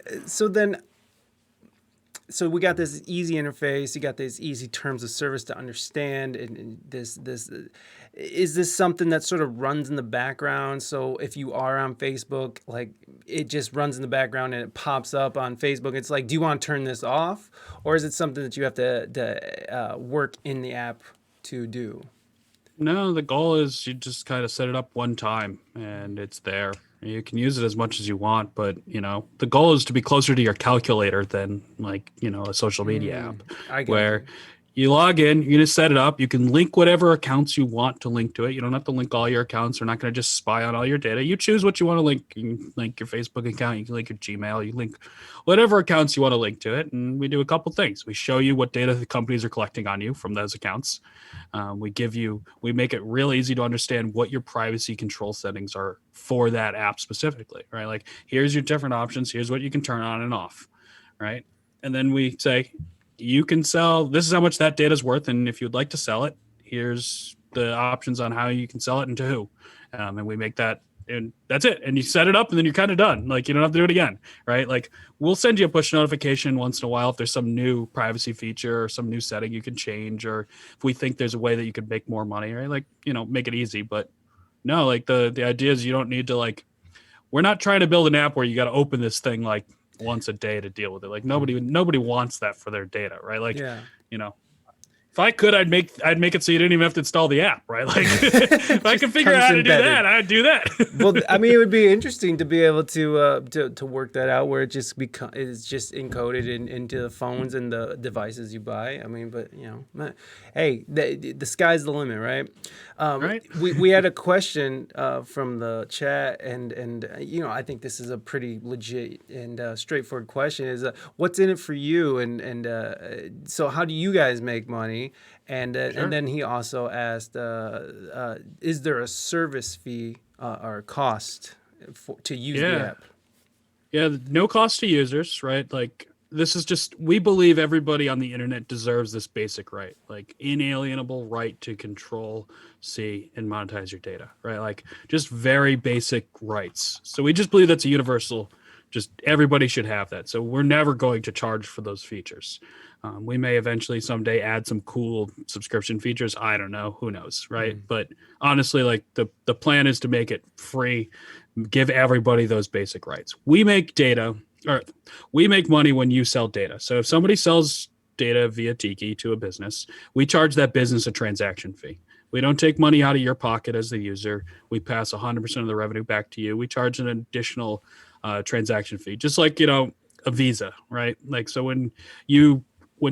so we got this easy interface. You got these easy terms of service to understand, and this is this something that sort of runs in the background. So if you are on Facebook, like it just runs in the background and it pops up on Facebook. It's like, do you want to turn this off, or is it something that you have to work in the app to do? No, the goal is you just kind of set it up one time and it's there. You can use it as much as you want, but the goal is to be closer to your calculator than like, a social media app I got where you. you log in, you're going to set it up. You can link whatever accounts you want to link to it. You don't have to link all your accounts. They're not going to just spy on all your data. You choose what you want to link. You can link your Facebook account. You can link your Gmail. You link whatever accounts you want to link to it. And we do a couple things. We show you what data the companies are collecting on you from those accounts. We make it real easy to understand what your privacy control settings are for that app specifically, right? Like, here's your different options. Here's what you can turn on and off, right? And then we say, you can sell, this is how much that data is worth, and if you'd like to sell it, here's the options on how you can sell it and to who. And we make that, and that's it. And you set it up, and then you're kind of done. Like, you don't have to do it again, right? Like, we'll send you a push notification once in a while if there's some new privacy feature or some new setting you can change, or if we think there's a way that you could make more money, right? Like, make it easy. But no, like the idea is you don't need to, like, we're not trying to build an app where you got to open this thing like once a day to deal with it. Like, nobody wants that for their data, right? Like, Yeah. if I could, I'd make it so you didn't even have to install the app, right? Like, if I could figure out how to do that, I'd do that. Well, I mean, it would be interesting to be able to work that out where it just it's just encoded into the phones and the devices you buy. I mean, but hey, the sky's the limit, right? Right. We had a question from the chat, and I think this is a pretty legit and straightforward question. Is what's in it for you, and so how do you guys make money? And Sure. and then he also asked, is there a service fee or cost to use the app? Yeah, no cost to users, right? Like, this is just, we believe everybody on the internet deserves this basic right, like inalienable right to control, see, and monetize your data, right? Like, just very basic rights. So we just believe that's a universal, just everybody should have that. So we're never going to charge for those features. We may eventually someday add some cool subscription features. I don't know. Who knows, right? But honestly, like the plan is to make it free, give everybody those basic rights. We make money when you sell data. So if somebody sells data via Tiki to a business, we charge that business a transaction fee. We don't take money out of your pocket as the user. We pass 100% of the revenue back to you. We charge an additional transaction fee, just like, a Visa, right? Like, so when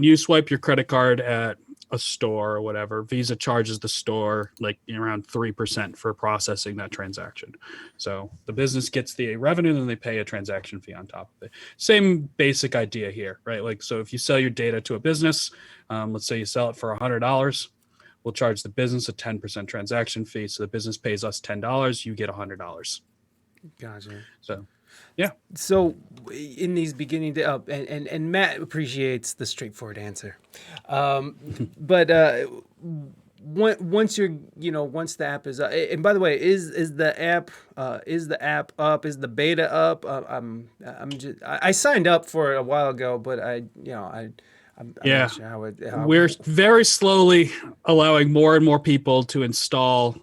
you swipe your credit card at a store or whatever, Visa charges the store like around 3% for processing that transaction. So the business gets the revenue, and then they pay a transaction fee on top of it. Same basic idea here, right? Like, so if you sell your data to a business, let's say you sell it for $100, We'll charge the business a 10% transaction fee. So the business pays us $10, you get $100. Gotcha. So, yeah. So in these beginning and Matt appreciates the straightforward answer, but once you're once the app is up, and by the way, is the app up, is the beta up? I signed up for it a while ago, but I'm Yeah. not sure how it We're very slowly allowing more and more people to install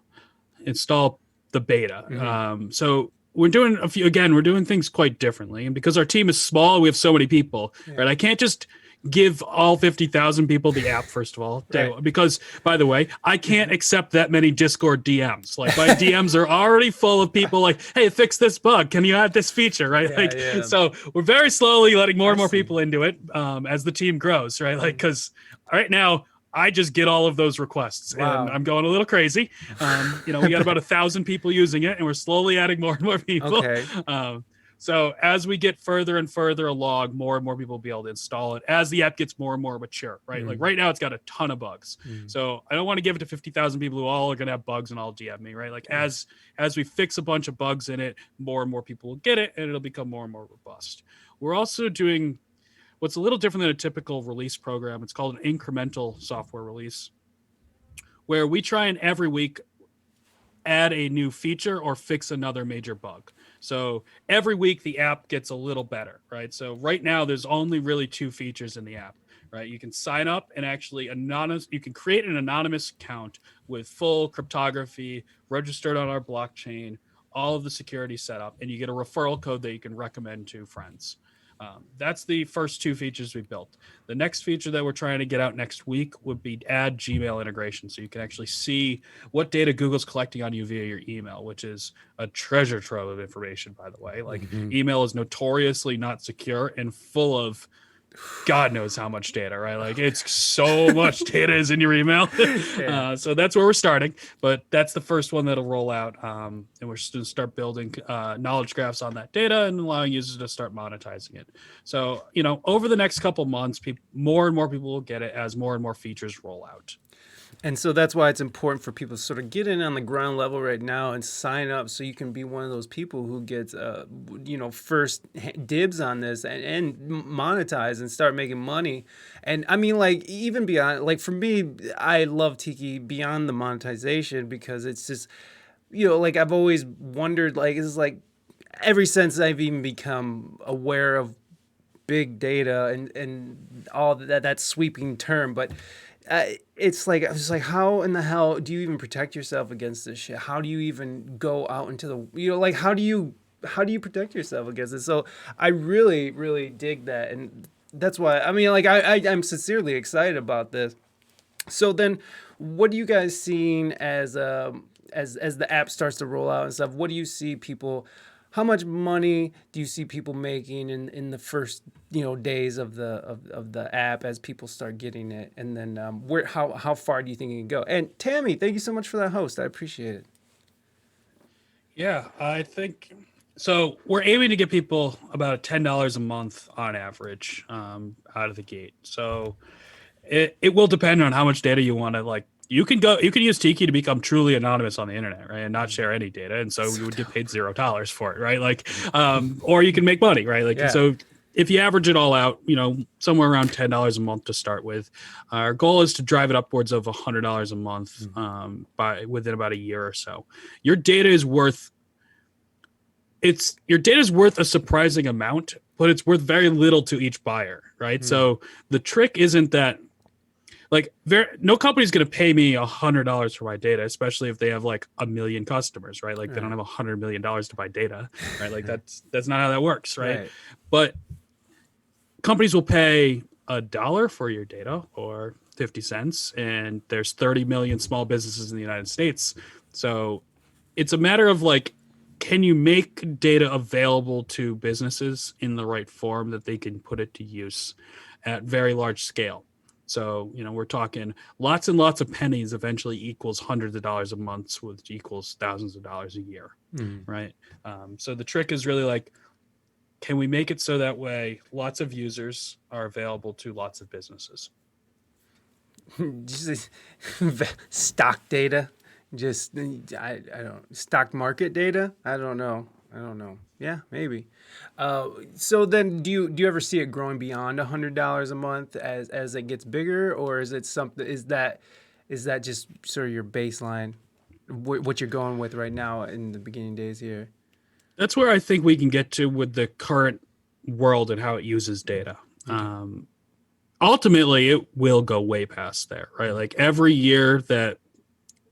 the beta. So we're doing we're doing things quite differently. And because our team is small, we have so many people, right? I can't just give all 50,000 people the app, first of all, Right. because, by the way, I can't accept that many Discord DMs. Like, my DMs are already full of people like, hey, fix this bug. Can you add this feature, right? So we're very slowly letting more and more people into it as the team grows, right? Like, because right now, I just get all of those requests, and I'm going a little crazy. We got about 1,000 people using it, and we're slowly adding more and more people. Okay. So as we get further and further along, more and more people will be able to install it as the app gets more and more mature, right? Like right now, it's got a ton of bugs. So I don't want to give it to 50,000 people who all are going to have bugs and all DM me, right? Like as we fix a bunch of bugs in it, more and more people will get it, and it'll become more and more robust. We're also doing what's a little different than a typical release program. It's called an incremental software release, where we try and every week add a new feature or fix another major bug. So every week the app gets a little better, right? So right now there's only really 2 features in the app, right? You can sign up and actually you can create an anonymous account with full cryptography, registered on our blockchain, all of the security set up, and you get a referral code that you can recommend to friends. That's the first 2 features we built. The next feature that we're trying to get out next week would be add Gmail integration, so you can actually see what data Google's collecting on you via your email, which is a treasure trove of information, by the way. Like, email is notoriously not secure and full of God knows how much data, right? Like, it's so much data is in your email. So that's where we're starting, but that's the first one that'll roll out. And we're just going to start building knowledge graphs on that data and allowing users to start monetizing it. So, over the next couple months, more and more people will get it as more and more features roll out. And so that's why it's important for people to sort of get in on the ground level right now and sign up, so you can be one of those people who gets, first dibs on this and monetize and start making money. And I mean, like, even beyond, like, for me, I love Tiki beyond the monetization, because it's just, like, I've always wondered, like, it's like ever since I've even become aware of big data and all that sweeping term, but it's like, I was like, how in the hell do you even protect yourself against this shit? How do you even go out into the, like, how do you protect yourself against it? So I really, really dig that, and that's why, I mean, like, I'm sincerely excited about this. So then, what do you guys seeing as the app starts to roll out and stuff? What do you see people? How much money do you see people making in the first days of the app as people start getting it? And then how far do you think it can go? And Tammy, thank you so much for that host. I appreciate it. Yeah, I think so. We're aiming to get people about $10 a month on average out of the gate. So it will depend on how much data you want to, like. You can use Tiki to become truly anonymous on the internet, right, and not share any data, and so you would get paid $0 for it, right? Like, or you can make money, right? Like, so if you average it all out, somewhere around $10 a month to start with. Our goal is to drive it upwards of $100 a month within about a year or so. Your data is worth a surprising amount, but it's worth very little to each buyer, right? So the trick isn't that, like, no company's going to pay me $100 for my data, especially if they have like 1 million customers, right? Like, they don't have $100 million to buy data, right? Like, that's not how that works, right? But companies will pay $1 for your data, or 50 cents, and there's 30 million small businesses in the United States. So it's a matter of, like, can you make data available to businesses in the right form that they can put it to use at very large scale? So, we're talking lots and lots of pennies eventually equals hundreds of dollars a month, which equals thousands of dollars a year, right? So the trick is really, like, can we make it so that way lots of users are available to lots of businesses? just stock data, just I don't stock market data. I don't know. I don't know. Yeah, maybe. So then, do you ever see it growing beyond $100 a month as it gets bigger, or is it something? Is that just sort of your baseline, what you're going with right now in the beginning days here? That's where I think we can get to with the current world and how it uses data. Okay. Um, Ultimately, it will go way past there, right? Like every year that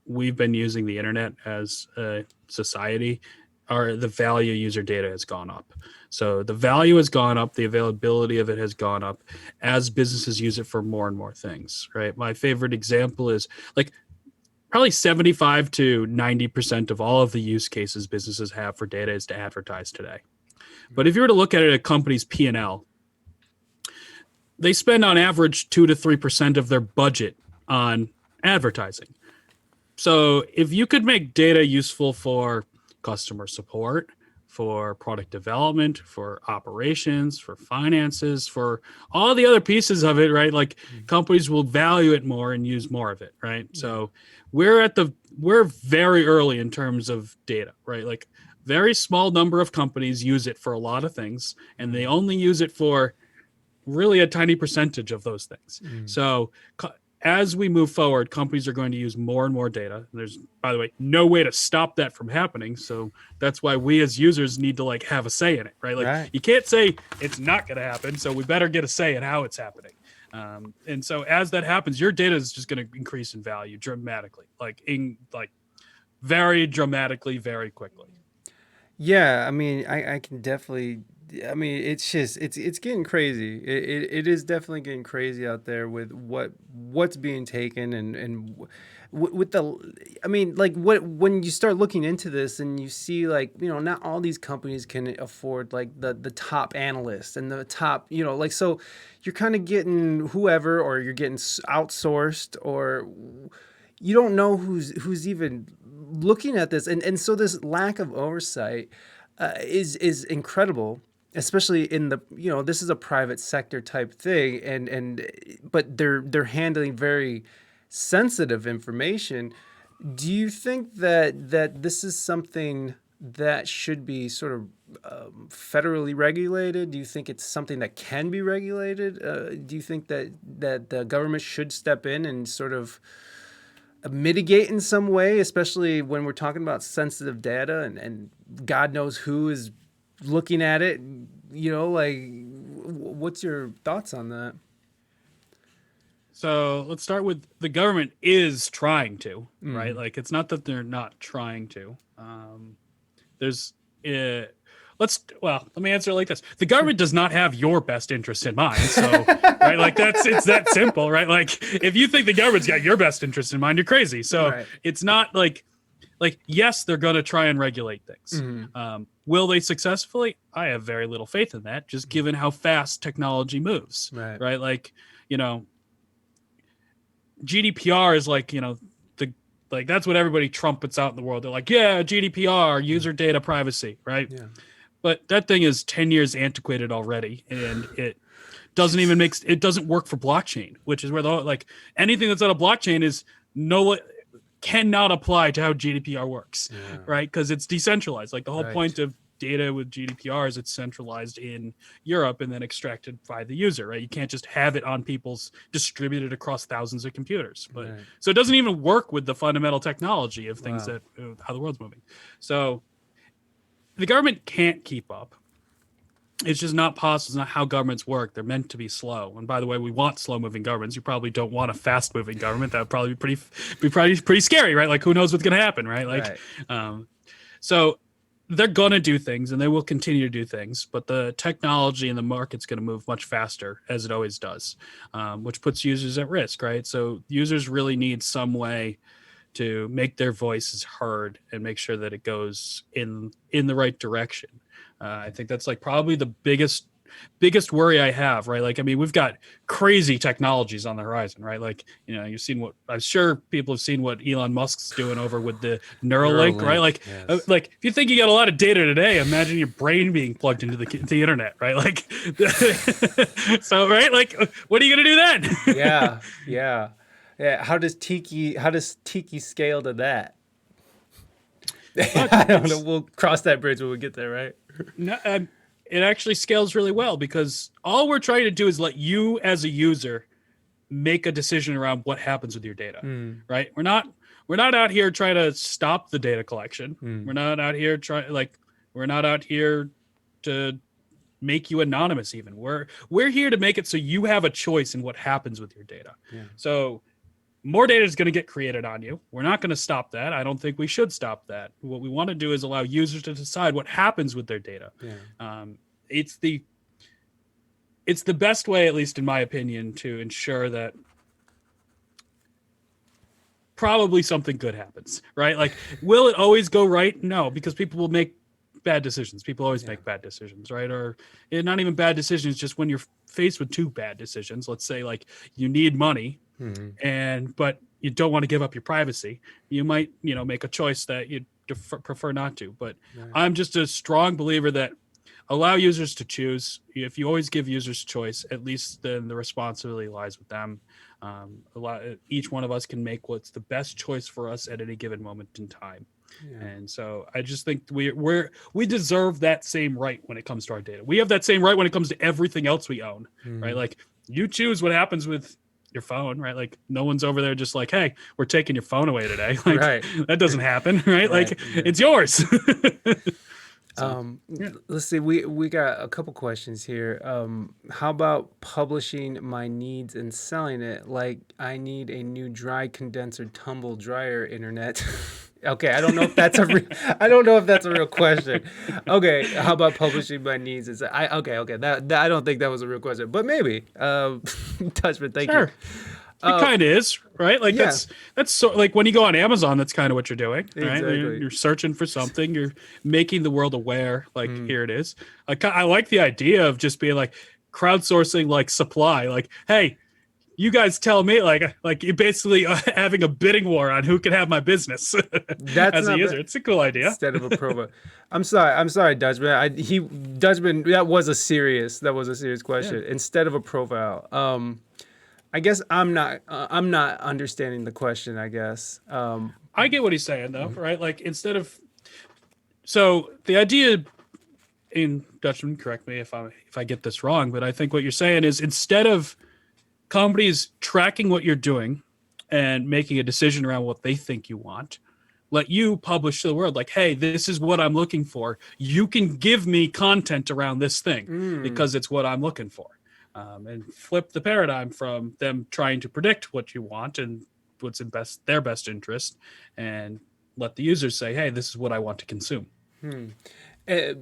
we've been using the internet as a society, the value of user data has gone up. So the value has gone up, the availability of it has gone up as businesses use it for more and more things, right? My favorite example is like probably 75 to 90% of all of the use cases businesses have for data is to advertise today. But if you were to look at it, a company's P&L, they spend on average 2 to 3% of their budget on advertising. So if you could make data useful for customer support, for product development, for operations, for finances, for all the other pieces of it, right? Like companies will value it more and use more of it, right? Yeah. So we're very early in terms of data, right? Like very small number of companies use it for a lot of things, and they only use it for really a tiny percentage of those things. Mm. So as we move forward, companies are going to use more and more data. There's, by the way, no way to stop that from happening. So that's why we as users need to like have a say in it, right? Like Right. you can't say it's not going to happen. So we better get a say in how it's happening. And so as that happens, your data is just going to increase in value dramatically, like very dramatically, very quickly. Yeah, I mean, I can definitely. I mean, it's just it's getting crazy. It is definitely getting crazy out there with what's being taken with the. I mean, like what when you start looking into this and you see like not all these companies can afford like the top analysts and the top like so you're kind of getting whoever or you're getting outsourced or you don't know who's even looking at this and so this lack of oversight is incredible, especially in the this is a private sector type thing and but they're handling very sensitive information. Do you think that this is something that should be sort of federally regulated? Do you think it's something that can be regulated? Do you think that the government should step in and sort of mitigate in some way, especially when we're talking about sensitive data and God knows who is looking at it? Like, what's your thoughts on that? So let's start with the government is trying to, right? Mm. Like it's not that they're not trying to. There's let me answer it like this: the government does not have your best interest in mind. So right, like it's that simple, right? Like if you think the government's got your best interest in mind, you're crazy. So Right. it's not like yes, they're going to try and regulate things. Mm. Will they successfully? I have very little faith in that, just given how fast technology moves. Right. Right, like GDPR is the like that's what everybody trumpets out in the world. They're like, yeah, GDPR, user data privacy, right? Yeah. But that thing is 10 years antiquated already, and it doesn't work for blockchain, which is where anything that's on a blockchain is cannot apply to how GDPR works, Yeah. right? Because it's decentralized. Like the whole Right. point of data with GDPR is it's centralized in Europe and then extracted by the user, right? You can't just have it on people's distributed across thousands of computers. But Right. so it doesn't even work with the fundamental technology of things Wow. that how the world's moving. So the government can't keep up. It's just not possible. It's not how governments work. They're meant to be slow. And by the way, we want slow-moving governments. You probably don't want a fast-moving government. That would probably be pretty scary, right? Like who knows what's going to happen, right? Like, Right. so they're going to do things, and they will continue to do things. But the technology and the market's going to move much faster, as it always does, which puts users at risk, right? So users really need some way to make their voices heard and make sure that it goes in the right direction. I think that's like probably the biggest worry I have, right? Like, I mean, we've got crazy technologies on the horizon, right? Like, you've seen what I'm sure people have seen what Elon Musk's doing over with the Neuralink, right? Neuralink. Like, Yes. like if you think you got a lot of data today, imagine your brain being plugged into the internet, right? Like, so, right? Like, what are you gonna do then? Yeah. Yeah. Yeah, how does Tiki scale to that? But I don't know. it's We'll cross that bridge when we get there, right? no, it actually scales really well because all we're trying to do is let you as a user make a decision around what happens with your data, Hmm. right? We're not out here trying to stop the data collection. Hmm. We're not out here to make you anonymous even. We're here to make it so you have a choice in what happens with your data. Yeah. So more data is going to get created on you. We're not going to stop that. I don't think we should stop that. What we want to do is allow users to decide what happens with their data. Yeah. Um, it's the it's the best way, at least in my opinion, to ensure that probably something good happens, right? Like, will it always go right? No, because people will make bad decisions. People always Yeah. make bad decisions, right? Or not even bad decisions, just when you're faced with two bad decisions. Let's say, like, you need money, Hmm. but you don't want to give up your privacy. You might, make a choice that you prefer not to. But Right. I'm just a strong believer that allow users to choose. If you always give users choice, at least then the responsibility lies with them. Each one of us can make what's the best choice for us at any given moment in time. Yeah. And so I just think we deserve that same right when it comes to our data. We have that same right when it comes to everything else we own, right? Hmm. Like, you choose what happens with your phone, right? Like, no one's over there just like, hey, we're taking your phone away today. Like, Right. that doesn't happen, right? Right. Like, Yeah. it's yours. So yeah. Let's see. We got a couple questions here. How about publishing my needs and selling it? Like, I need a new dry condenser tumble dryer internet. Okay, I don't know if that's I don't know if that's a real question. Okay, how about publishing my needs? Okay. That I don't think that was a real question, but maybe. Touchman, thank you. Sure. It kind of is, right? Like, Yeah, that's so, like, when you go on Amazon, that's kind of what you're doing, right? You're, exactly. you're searching for something, you're making the world aware. Like, Mm. here it is. I like the idea of just being like crowdsourcing, like, supply. Like, hey, you guys tell me, like you basically having a bidding war on who can have my business That's as a not bad. user. It's a cool idea. Instead of a promo. I'm sorry, Dutchman. Dutchman, that was a serious Yeah. question. Instead of a profile. I guess I'm not understanding the question, I guess. I get what he's saying though, right? Like, so the idea in Dutchman, correct me if I get this wrong, but I think what you're saying is, instead of companies tracking what you're doing and making a decision around what they think you want, let you publish to the world, like, hey, this is what I'm looking for. You can give me content around this thing Mm, because it's what I'm looking for. And flip the paradigm from them trying to predict what you want and what's in their best interest, and let the users say, hey, this is what I want to consume. uh,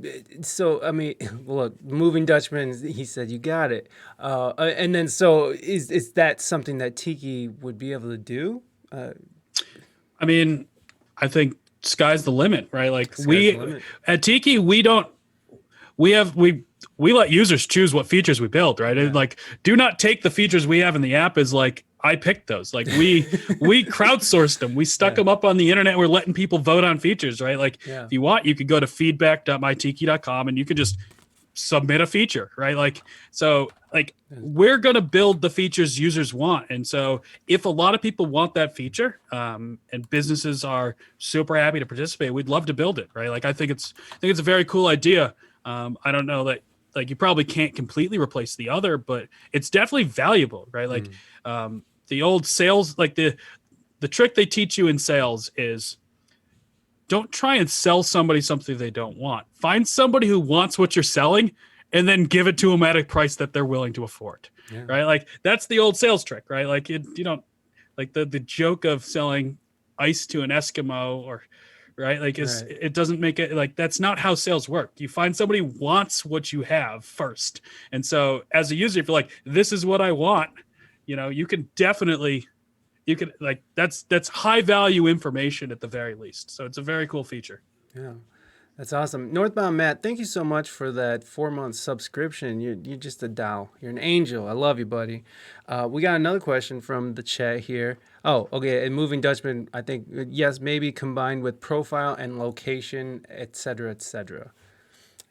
so I mean, look, moving Dutchman. He said you got it. And then so is that something that Tiki would be able to do? I mean, I think sky's the limit, right? Like, Sky's the we limit. at Tiki, we don't we have we let users choose what features we build, right? And, Yeah. like, do not take the features we have in the app as like, I picked those. Like, we crowdsourced them. We stuck Yeah. them up on the internet. We're letting people vote on features, right? Like, Yeah. if you want, you could go to feedback.mytiki.com and you could just submit a feature, right? Like, so, like, we're going to build the features users want. And so if a lot of people want that feature, and businesses are super happy to participate, we'd love to build it, right? Like, I think it's a very cool idea. I don't know that, like, you probably can't completely replace the other, but it's definitely valuable, right? Like, the old sales, like, the trick they teach you in sales is, don't try and sell somebody something they don't want. Find somebody who wants what you're selling and then give it to them at a price that they're willing to afford. Yeah. Right? Like, that's the old sales trick, right? Like, you don't, like, the joke of selling ice to an Eskimo, or, right? Like, Right. it doesn't make it, like, that's not how sales work. You find somebody who wants what you have first. And so as a user, if you're like, this is what I want, you can definitely, like, that's high value information at the very least. So it's a very cool feature. Yeah. That's awesome. Northbound Matt, thank you so much for that 4 month subscription. You're just a doll. You're an angel. I love you, buddy. We got another question from the chat here. Oh, okay. And moving Dutchman, I think, yes, maybe combined with profile and location, etc., etc.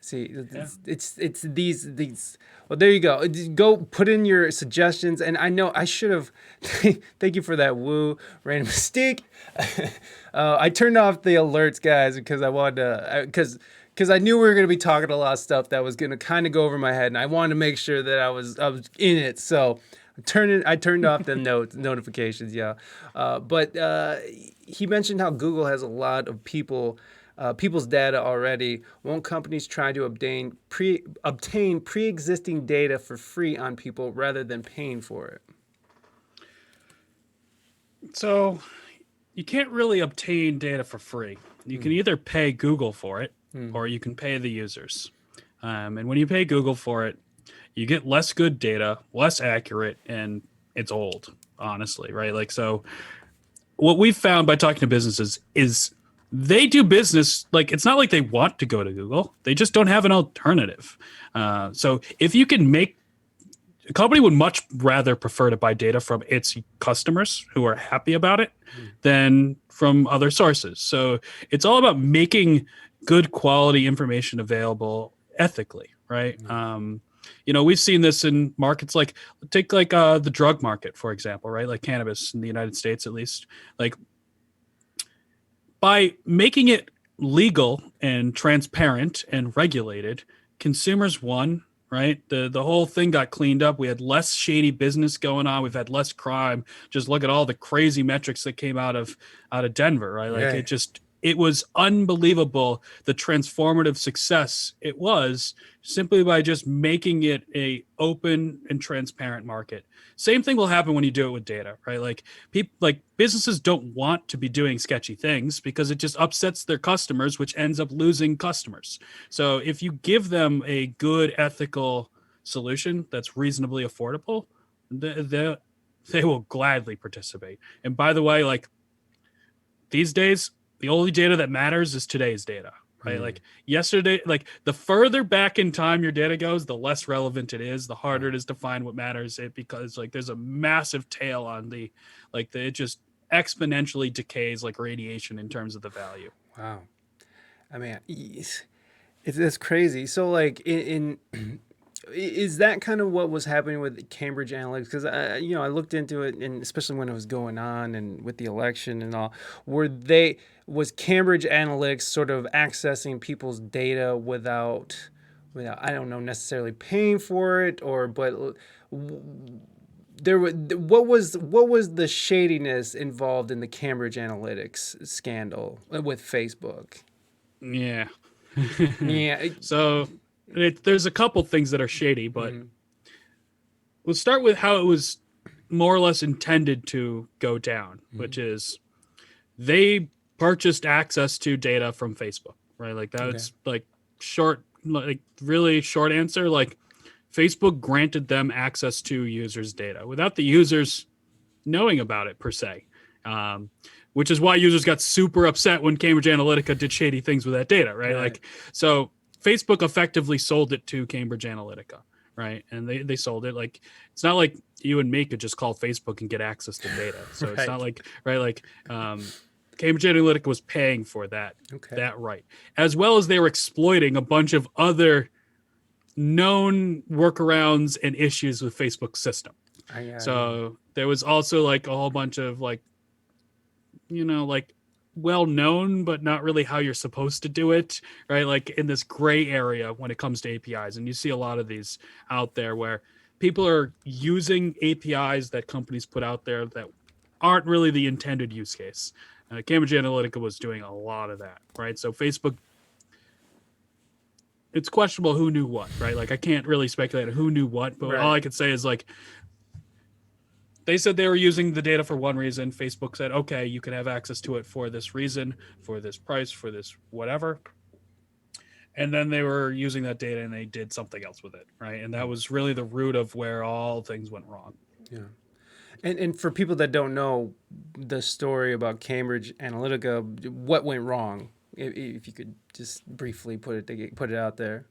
See, Yeah. it's these. Well, there you go. Go put in your suggestions, and I know I should have. Thank you for that woo, Reina Mystique. I turned off the alerts, guys, because I wanted to, because I knew we were going to be talking a lot of stuff that was going to kind of go over my head, and I wanted to make sure that I was in it. So I turned off the notifications. Yeah, but he mentioned how Google has a lot of people's data already. Won't companies try to obtain pre-existing data for free on people rather than paying for it? So you can't really obtain data for free. You can Mm, either pay Google for it mm, or you can pay the users. And when you pay Google for it, you get less good data, less accurate, and it's old, honestly, right? Like, so what we've found by talking to businesses is they do business like it's not like they want to go to Google, they just don't have an alternative. So if you can make a company would much rather prefer to buy data from its customers who are happy about it mm, than from other sources. So it's all about making good quality information available ethically, right? mm, We've seen this in markets like take like the drug market, for example, right? Like cannabis in the United States, at least. Like by making it legal and transparent and regulated, consumers won, right? The whole thing got cleaned up. We had less shady business going on. We've had less crime. Just look at all the crazy metrics that came out of Denver, right? Like right. it was unbelievable the transformative success it was simply by just making it a open and transparent market. Same thing will happen when you do it with data, right? Like people like businesses don't want to be doing sketchy things because it just upsets their customers, which ends up losing customers. So if you give them a good ethical solution that's reasonably affordable, they will gladly participate. And by the way, like these days, the only data that matters is today's data, right? Mm, Like yesterday, like the further back in time your data goes, the less relevant it is, the harder wow. it is to find what matters. It because like there's a massive tail on it just exponentially decays like radiation in terms of the value. Wow. I mean, it's crazy. So like in is that kind of what was happening with Cambridge Analytics? Because I looked into it, and especially when it was going on and with the election and all, were they was Cambridge Analytics sort of accessing people's data without I don't know necessarily paying for it, or but there was what was the shadiness involved in the Cambridge Analytics scandal with Facebook? Yeah. Yeah. So there's a couple things that are shady, but Mhm. we'll start with how it was more or less intended to go down, which Mhm. is they purchased access to data from Facebook, right? Like Okay. that's like like really short answer. Like Facebook granted them access to users' data without the users knowing about it per se, um, which is why users got super upset when Cambridge Analytica did shady things with that data, right? Right. Like, so Facebook effectively sold it to Cambridge Analytica, right? And they sold it. Like, it's not like you and me could just call Facebook and get access to data. So it's not Right. like, right? Like, Cambridge Analytica was paying for Okay. that right, as well as they were exploiting a bunch of other known workarounds and issues with Facebook's system. I So there was also like a whole bunch of like well known, but not really how you're supposed to do it, right? Like in this gray area when it comes to APIs. And you see a lot of these out there where people are using APIs that companies put out there that aren't really the intended use case. Cambridge Analytica was doing a lot of that, right? So Facebook, it's questionable who knew what, right? Like I can't really speculate who knew what, but all right. I could say is like they said they were using the data for one reason. Facebook said, okay, you can have access to it for this reason, for this price, for this whatever. And then they were using that data and they did something else with it, right? And that Mm, was really the root of where all things went wrong. yeah. And for people that don't know the story about Cambridge Analytica, what went wrong? If you could just briefly put it out there.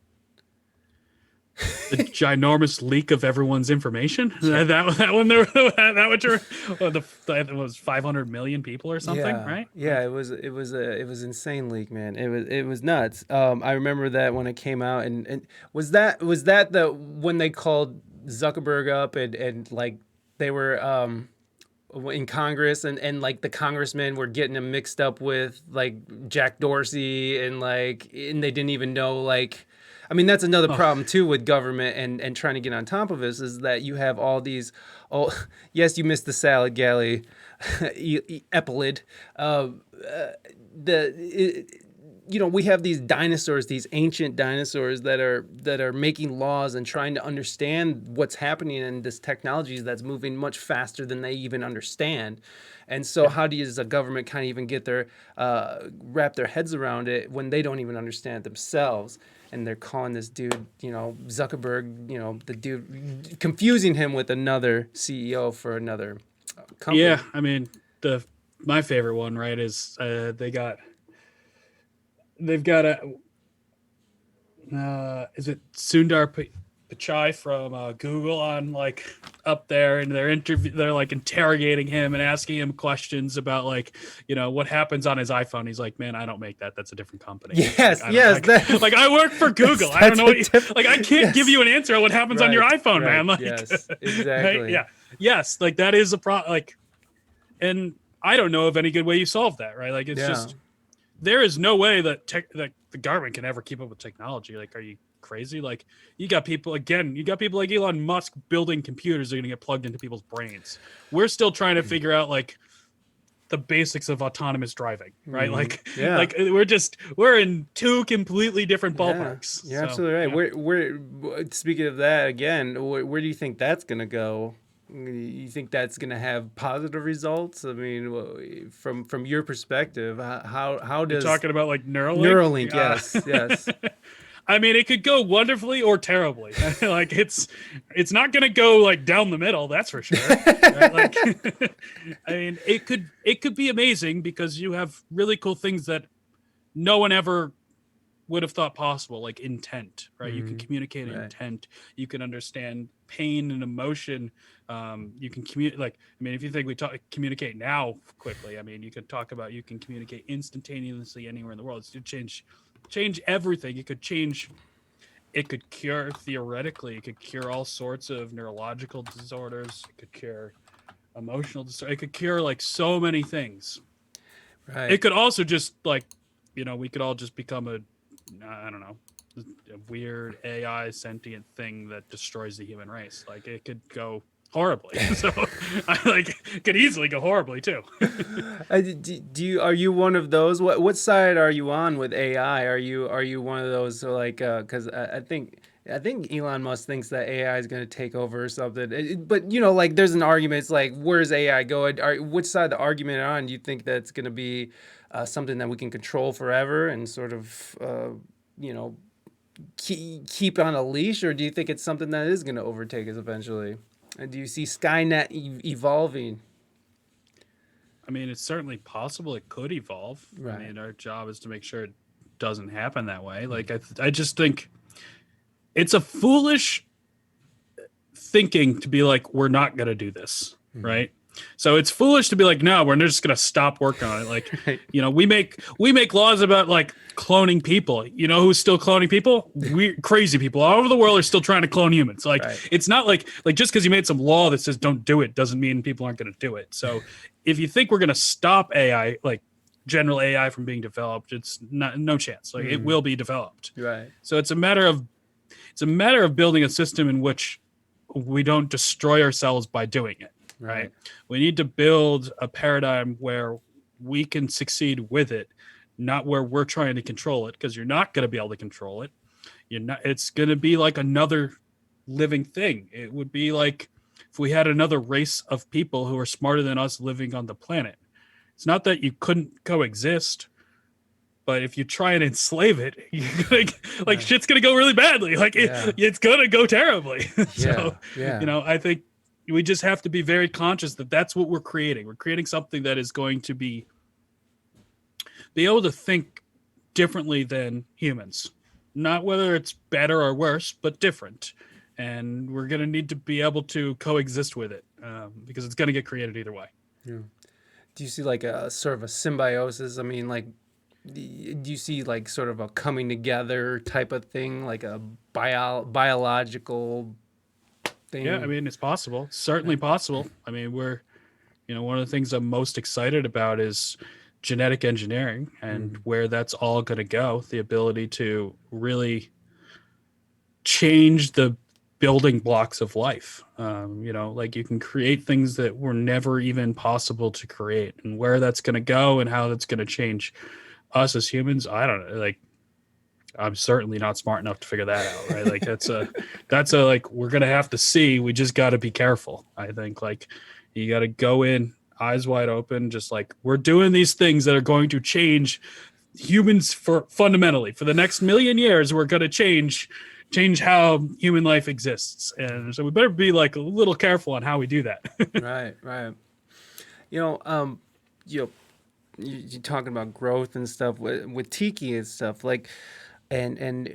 the ginormous leak of everyone's information. Yeah. That one there that which are it was 500 million people or something, Yeah, right? yeah, it was insane leak, man. It was nuts. I remember that when it came out, and was that the when they called Zuckerberg up and like they were in Congress and like the congressmen were getting him mixed up with like Jack Dorsey and they didn't even know like. I mean, that's another Oh, problem too with government and trying to get on top of this is that you have all these. Oh, yes, you missed the salad galley, epilid. The you know, we have these dinosaurs, these ancient dinosaurs that are making laws and trying to understand what's happening in this technology that's moving much faster than they even understand. And so, yeah. how does a government kind of even get their wrap their heads around it when they don't even understand it themselves? And they're calling this dude, you know, Zuckerberg, you know, the dude, confusing him with another CEO for another Yeah, company. I mean, the my favorite one, right, is they've got a is it Sundar Pichai from Google on like up there, and they're like interrogating him and asking him questions about like what happens on his iPhone. He's like, man, I don't make that. That's a different company. Like Yes, I don't yes, like I work for Google. I don't that's know a what diff- like I can't give yes, you an answer on what happens on your right, iPhone, right, man. Like yes, right, exactly. yeah, yes, like that is a like, and I don't know of any good way you solve that, right? Like it's Yeah, just there is no way that the government can ever keep up with technology. Like, are you crazy? Like, you got people like Elon Musk building computers that are going to get plugged into people's brains. We're still trying to figure out like the basics of autonomous driving, right? yeah, Like we're in two completely different yeah. ballparks. You're So absolutely right. yeah. Speaking of that again, where do you think that's gonna go? You think that's gonna have positive results? I mean, from your perspective, how You're does talking about like Neuralink. Neuralink? Yes, yes. I mean, it could go wonderfully or terribly. Like it's not going to go like down the middle, that's for sure. Right? Like I mean, it could be amazing because you have really cool things that no one ever would have thought possible, like intent, right? You can communicate Right. intent, you can understand pain and emotion. You can communicate, like, I mean, if you think we talk communicate now quickly, I mean, you could talk about you can communicate instantaneously anywhere in the world. It's change everything. It could cure, theoretically, it could cure all sorts of neurological disorders, it could cure emotional disorder, it could cure like so many things. It Right. could also just like, we could all just become I don't know, a weird AI sentient thing that destroys the human race. Like it could go horribly. So I like it could easily go horribly too. Do you are you one of those? What side are you on with AI? Are you one of those like because I think Elon Musk thinks that AI is going to take over or something. But you know, like there's an argument. It's like where's AI going? Which side of the argument are on? Do you think that's going to be something that we can control forever and sort of you know keep on a leash, or do you think it's something that is going to overtake us eventually? And do you see Skynet evolving? I mean, it's certainly possible it could evolve. I Right. mean, our job is to make sure it doesn't happen that way. Like I just think it's a foolish thinking to be like, we're not going to do this, right? So it's foolish to be like, no, we're just going to stop working on it. Like, Right. we make laws about like cloning people. You know who's still cloning people? We crazy people all over the world are still trying to clone humans. Like, Right. it's not like just because you made some law that says don't do it doesn't mean people aren't going to do it. So if you think we're going to stop AI, like general AI from being developed, it's not no chance. Like it will be developed. Right. So it's a matter of building a system in which we don't destroy ourselves by doing it, right? Right. We need to build a paradigm where we can succeed with it, not where we're trying to control it, because you're not going to be able to control it. You're not. It's going to be like another living thing. It would be like if we had another race of people who are smarter than us living on the planet. It's not that you couldn't coexist, but if you try and enslave it, like Right. shit's gonna go really badly. Like Yeah. it's gonna go terribly. Yeah. So, Yeah. I think we just have to be very conscious that that's what we're creating. We're creating something that is going to be able to think differently than humans. not whether it's better or worse, but different. And we're going to need to be able to coexist with it because it's going to get created either way. Yeah. Do you see like a sort of a symbiosis? I mean, like, do you see like sort of a coming together type of thing, like a biological Yeah, I thing? mean, it's possible. Certainly possible. I mean, one of the things I'm most excited about is genetic engineering and Mm. where that's all going to go. The ability to really change the building blocks of life. Like you can create things that were never even possible to create, and where that's going to go and how that's going to change us as humans. I don't know. Like, I'm certainly not smart enough to figure that out, right? Like that's a like we're gonna have to see. We just got to be careful. I think like you got to go in eyes wide open, just like we're doing these things that are going to change humans for fundamentally for the next million years. We're gonna change how human life exists, and so we better be like a little careful on how we do that. Right, right. You know, you know, you talking about growth and stuff with Tiki and stuff like, and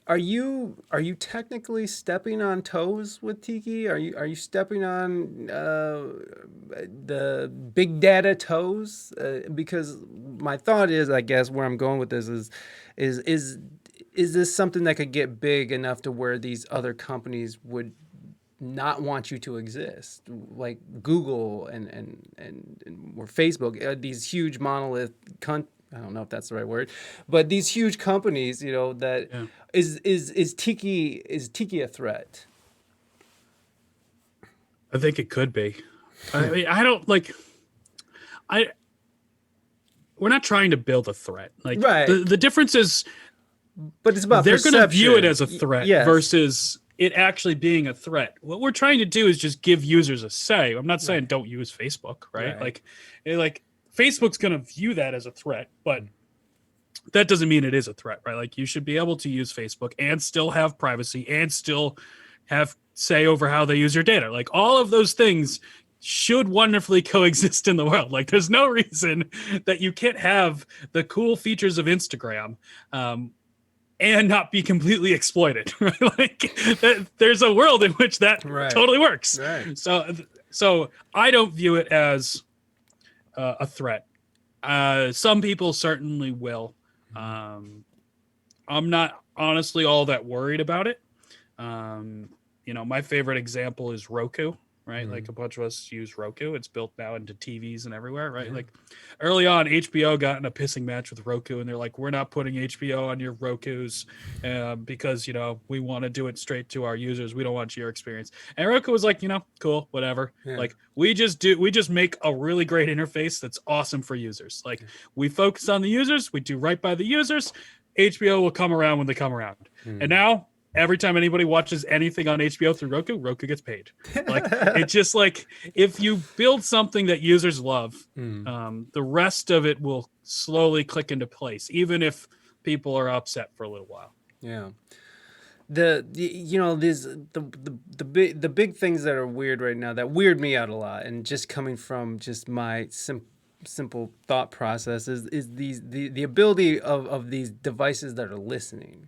are you technically stepping on toes with Tiki? Are you stepping on the big data toes? Because my thought is, I guess, where I'm going with this is is is this something that could get big enough to where these other companies would not want you to exist, like Google and or Facebook, these huge monolith I don't know if that's the right word, but these huge companies, that Yeah, is Tiki a threat? I think it could be. I mean, I don't like. I We're not trying to build a threat. Like Right, the difference is but it's about they're going to view it perception. as a threat Yes, versus it actually being a threat. What we're trying to do is just give users a say. I'm not saying right, don't use Facebook, right? right. Like Facebook's going to view that as a threat, but that doesn't mean it is a threat, right? Like you should be able to use Facebook and still have privacy and still have say over how they use your data. Like all of those things should wonderfully coexist in the world. Like there's no reason that you can't have the cool features of Instagram and not be completely exploited. Right? There's a world in which that Right, totally works. right. So I don't view it as a threat. Some people certainly will. Um, I'm not honestly all that worried about it. Um, my favorite example is Roku, right? Like a Mm. bunch of us use Roku. It's built now into TVs and everywhere, right? Yeah. Like early on, HBO got in a pissing match with Roku, and they're like, "We're not putting HBO on your Rokus because we want to do it straight to our users. We don't want your experience." And Roku was like, cool, whatever. Yeah. Like we just make a really great interface that's awesome for users. Like we focus on the users, we do right by the users. HBO will come around when they come around. And Mm. now every time anybody watches anything on HBO through Roku, Roku gets paid. Like it's just like if you build something that users love, Mm. the rest of it will slowly click into place, even if people are upset for a little while. Yeah. These the big things that are weird right now that weird me out a lot, and just coming from just my simple thought process is the ability of these devices that are listening.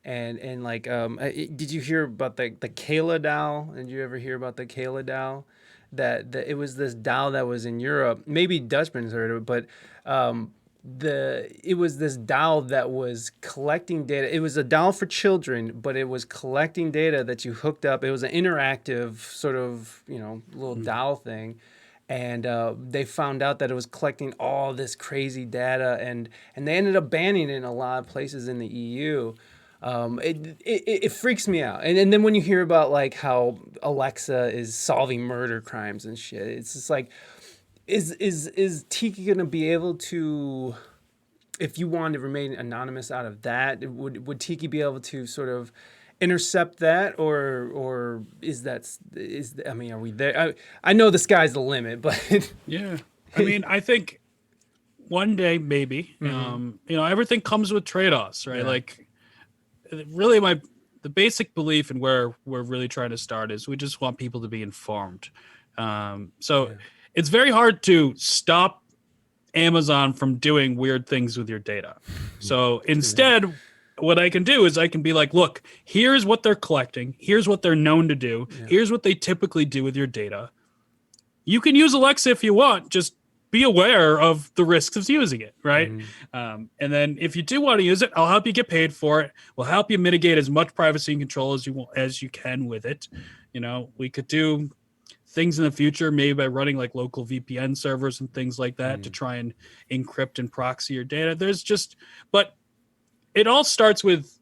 And like, did you hear about the Kayla doll? Did you ever hear about the Kayla doll? That it was this doll that was in Europe. Maybe Dutchman's heard of it, but it was this doll that was collecting data. It was a doll for children, but it was collecting data that you hooked up. It was an interactive sort of little Mm. doll thing, and they found out that it was collecting all this crazy data, and they ended up banning it in a lot of places in the EU. It freaks me out, and then when you hear about like how Alexa is solving murder crimes and shit, it's just like, is Tiki gonna be able to, if you wanted to remain anonymous out of that, would Tiki be able to sort of intercept that, or I mean, are we there? I know the sky's the limit, but Yeah. I mean, I think one day maybe. Mhm. Everything comes with trade-offs, right? Yeah. Like really the basic belief and where we're really trying to start is we just want people to be informed. So Yeah. it's very hard to stop Amazon from doing weird things with your data. So True that. instead, what I can do is I can be like, look, here's what they're collecting. Here's what they're known to do. Yeah. Here's what they typically do with your data. You can use Alexa if you want. Just be aware of the risks of using it, right? Mhm. And then if you do want to use it, I'll help you get paid for it. We'll help you mitigate as much privacy and control as you can with it. We could do things in the future, maybe by running like local VPN servers and things like that to try and encrypt and proxy your data. But it all starts with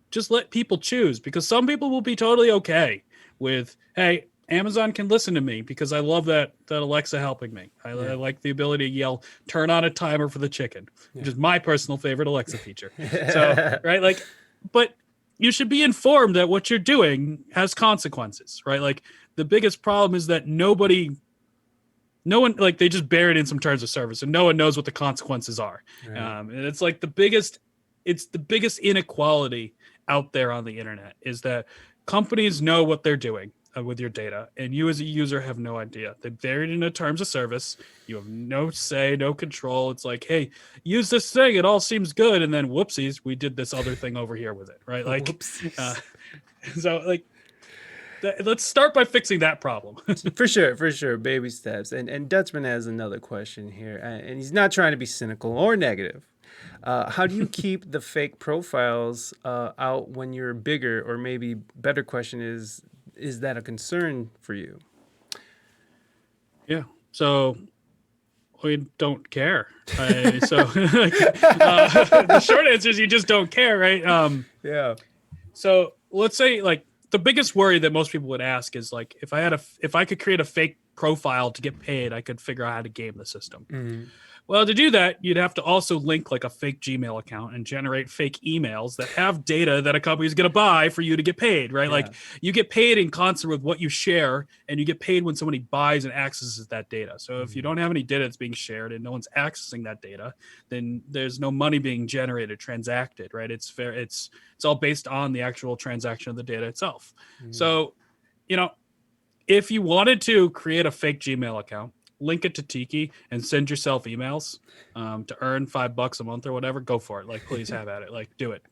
just let people choose, because some people will be totally okay with, hey, Amazon can listen to me because I love that Alexa helping me. I Yeah. like the ability to yell, turn on a timer for the chicken, which is my personal favorite Alexa feature. So, right, like, but you should be informed that what you're doing has consequences, right? Like, the biggest problem is that no one, like, they just bear it in some terms of service and no one knows what the consequences are. Right. And it's like it's the biggest inequality out there on the internet, is that companies know what they're doing with your data, and you as a user have no idea. They buried in the terms of service. You have no say, no control. It's like, hey, use this thing. It all seems good, and then whoopsies, we did this other thing over here with it, right? Like, Whoopsies. so like, let's start by fixing that problem. For sure, baby steps. And Dutchman has another question here, and he's not trying to be cynical or negative. How do you keep the fake profiles out when you're bigger? Or maybe better question is that a concern for you? Yeah. So we don't care. The short answer is you just don't care, right? Yeah. So let's say, like, the biggest worry that most people would ask is, like, if I could create a fake profile to get paid, I could figure out how to game the system. Mm-hmm. Well, to do that, you'd have to also link like a fake Gmail account and generate fake emails that have data that a company is going to buy for you to get paid, right? Yeah. Like, you get paid in concert with what you share, and you get paid when somebody buys and accesses that data. So if you don't have any data that's being shared and no one's accessing that data, then there's no money being generated, transacted, right? It's fair. It's all based on the actual transaction of the data itself. So, if you wanted to create a fake Gmail account, link it to Tiki, and send yourself emails to earn $5 a month or whatever, go for it. Like, please have at it. Like, do it.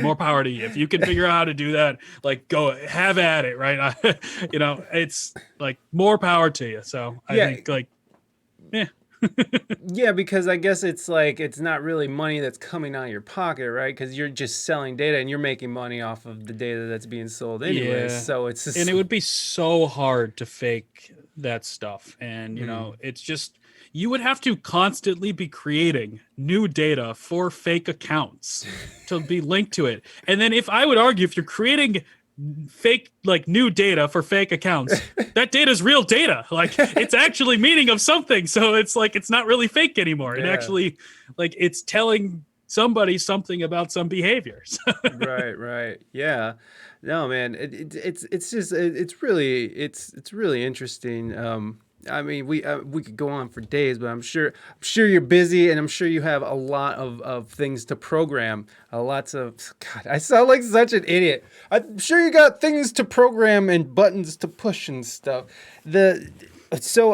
More power to you. If you can figure out how to do that, like, go have at it. Right. It's like, more power to you. So I think, like, yeah. Yeah, because I guess it's like it's not really money that's coming out of your pocket, right? Because you're just selling data and you're making money off of the data that's being sold anyway. Yeah. So it's just... And it would be so hard to fake that stuff. And, it's just, you would have to constantly be creating new data for fake accounts to be linked to it. And then, if I would argue, if you're creating fake, like, new data for fake accounts, that data is real data. Like, it's actually meaning of something. So it's like, it's not really fake anymore. It actually, like, it's telling somebody something about some behaviors. Right. Yeah. No, man. It's just it's really interesting. I mean, we could go on for days, but I'm sure you're busy, and I'm sure you have a lot of things to program. Lots of... God, I sound like such an idiot. I'm sure you got things to program and buttons to push and stuff. Just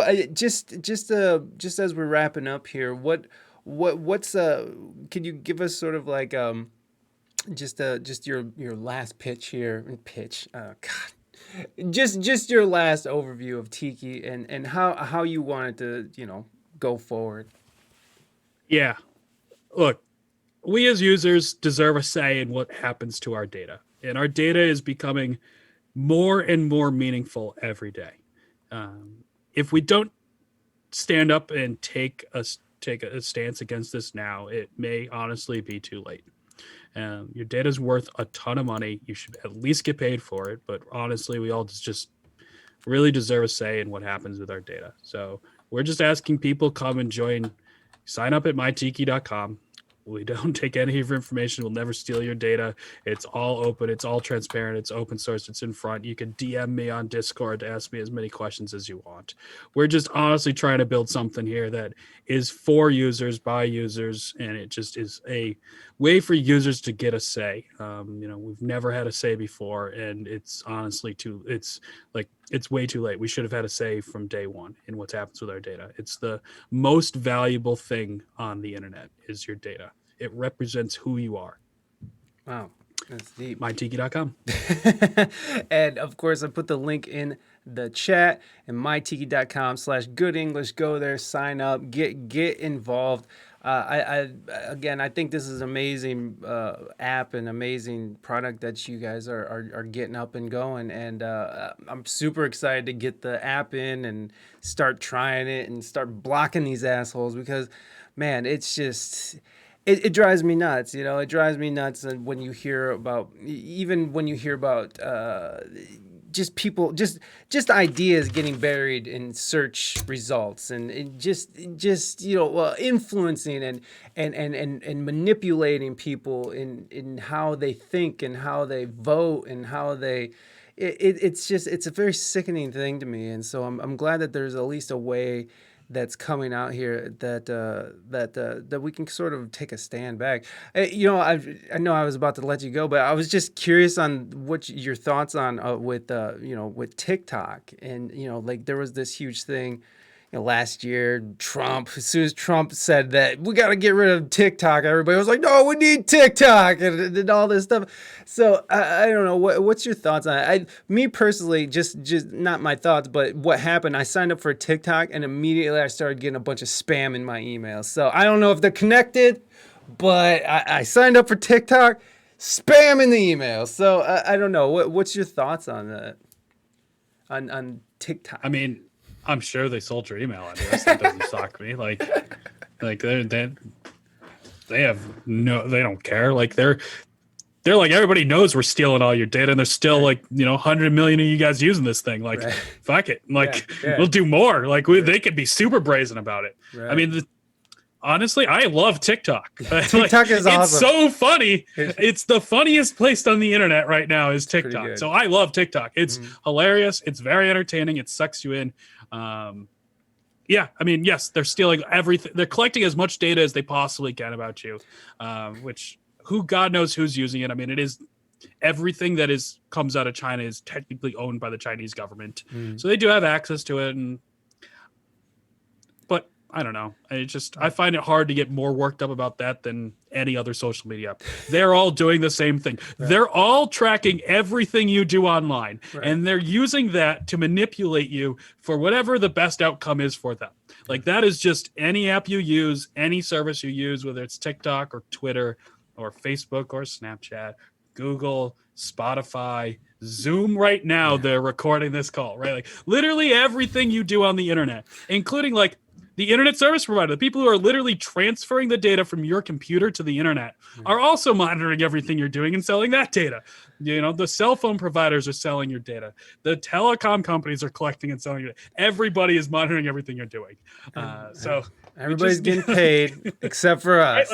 as we're wrapping up here, what's can you give us sort of like just your last pitch here and pitch, God, just your last overview of Tiki and how you want it to go forward. Yeah. Look, we as users deserve a say in what happens to our data. And our data is becoming more and more meaningful every day. If we don't stand up and take a stance against this now, it may honestly be too late. Your data is worth a ton of money. You should at least get paid for it. But honestly, we all just really deserve a say in what happens with our data. So we're just asking people, come and join, sign up at mytiki.com. We don't take any of your information. We'll never steal your data. It's all open. It's all transparent. It's open source. It's in front. You can DM me on Discord to ask me as many questions as you want. We're just honestly trying to build something here that is for users, by users, and it just is a way for users to get a say. We've never had a say before, and it's honestly it's way too late. We should have had a say from day one in what happens with our data. It's the most valuable thing on the internet is your data. It represents who you are. Wow, that's deep. mytiki.com. And of course, I put the link in the chat and mytiki.com/good English. Go there, sign up, get involved. I think this is an amazing app and amazing product that you guys are getting up and going, and I'm super excited to get the app in and start trying it and start blocking these assholes because, man, it's just it drives me nuts. You know, it drives me nuts when you hear about, even when you hear about just people, just ideas getting buried in search results, and just influencing and manipulating people in how they think and how they vote and how they. It's a very sickening thing to me, and so I'm glad that there's at least a way that's coming out here that we can sort of take a stand back. I know I was about to let you go, but I was just curious on what your thoughts on with TikTok, and like there was this huge thing. Last year, as soon as Trump said that we got to get rid of TikTok, everybody was like, "No, we need TikTok," and all this stuff. So I don't know. What's your thoughts on it? Me personally, just not my thoughts, but what happened. I signed up for TikTok, and immediately I started getting a bunch of spam in my emails. So I don't know if they're connected, but I signed up for TikTok, spam in the email. So I don't know. What's your thoughts on that? On TikTok? I mean, I'm sure they sold your email address. That doesn't shock me. Like they have no, they don't care. Like they're like, everybody knows we're stealing all your data, and there's still like 100 million of you guys using this thing. Like, right. Fuck it. Like, Yeah. we'll do more. Like, they could be super brazen about it. Right. I mean, honestly, I love TikTok. TikTok is awesome. It's so funny. It's the funniest place on the internet right now is TikTok. So I love TikTok. It's hilarious. It's very entertaining. It sucks you in. Yeah, I mean, yes, they're stealing everything. They're collecting as much data as they possibly can about you, which God knows who's using it. I mean, it is everything that comes out of China is technically owned by the Chinese government. So they do have access to it. But I don't know. I find it hard to get more worked up about that than any other social media. They're all doing the same thing. Right. They're all tracking everything you do online, and they're using that to manipulate you for whatever the best outcome is for them. Like, that is just any app you use, any service you use, whether it's TikTok or Twitter or Facebook or Snapchat, Google, Spotify, Zoom. Right now, they're recording this call, right? Like, literally everything you do on the internet, including like the internet service provider, the people who are literally transferring the data from your computer to the internet, are also monitoring everything you're doing and selling that data. The cell phone providers are selling your data. The telecom companies are collecting and selling it. Everybody is monitoring everything you're doing. So everybody's getting paid except for us.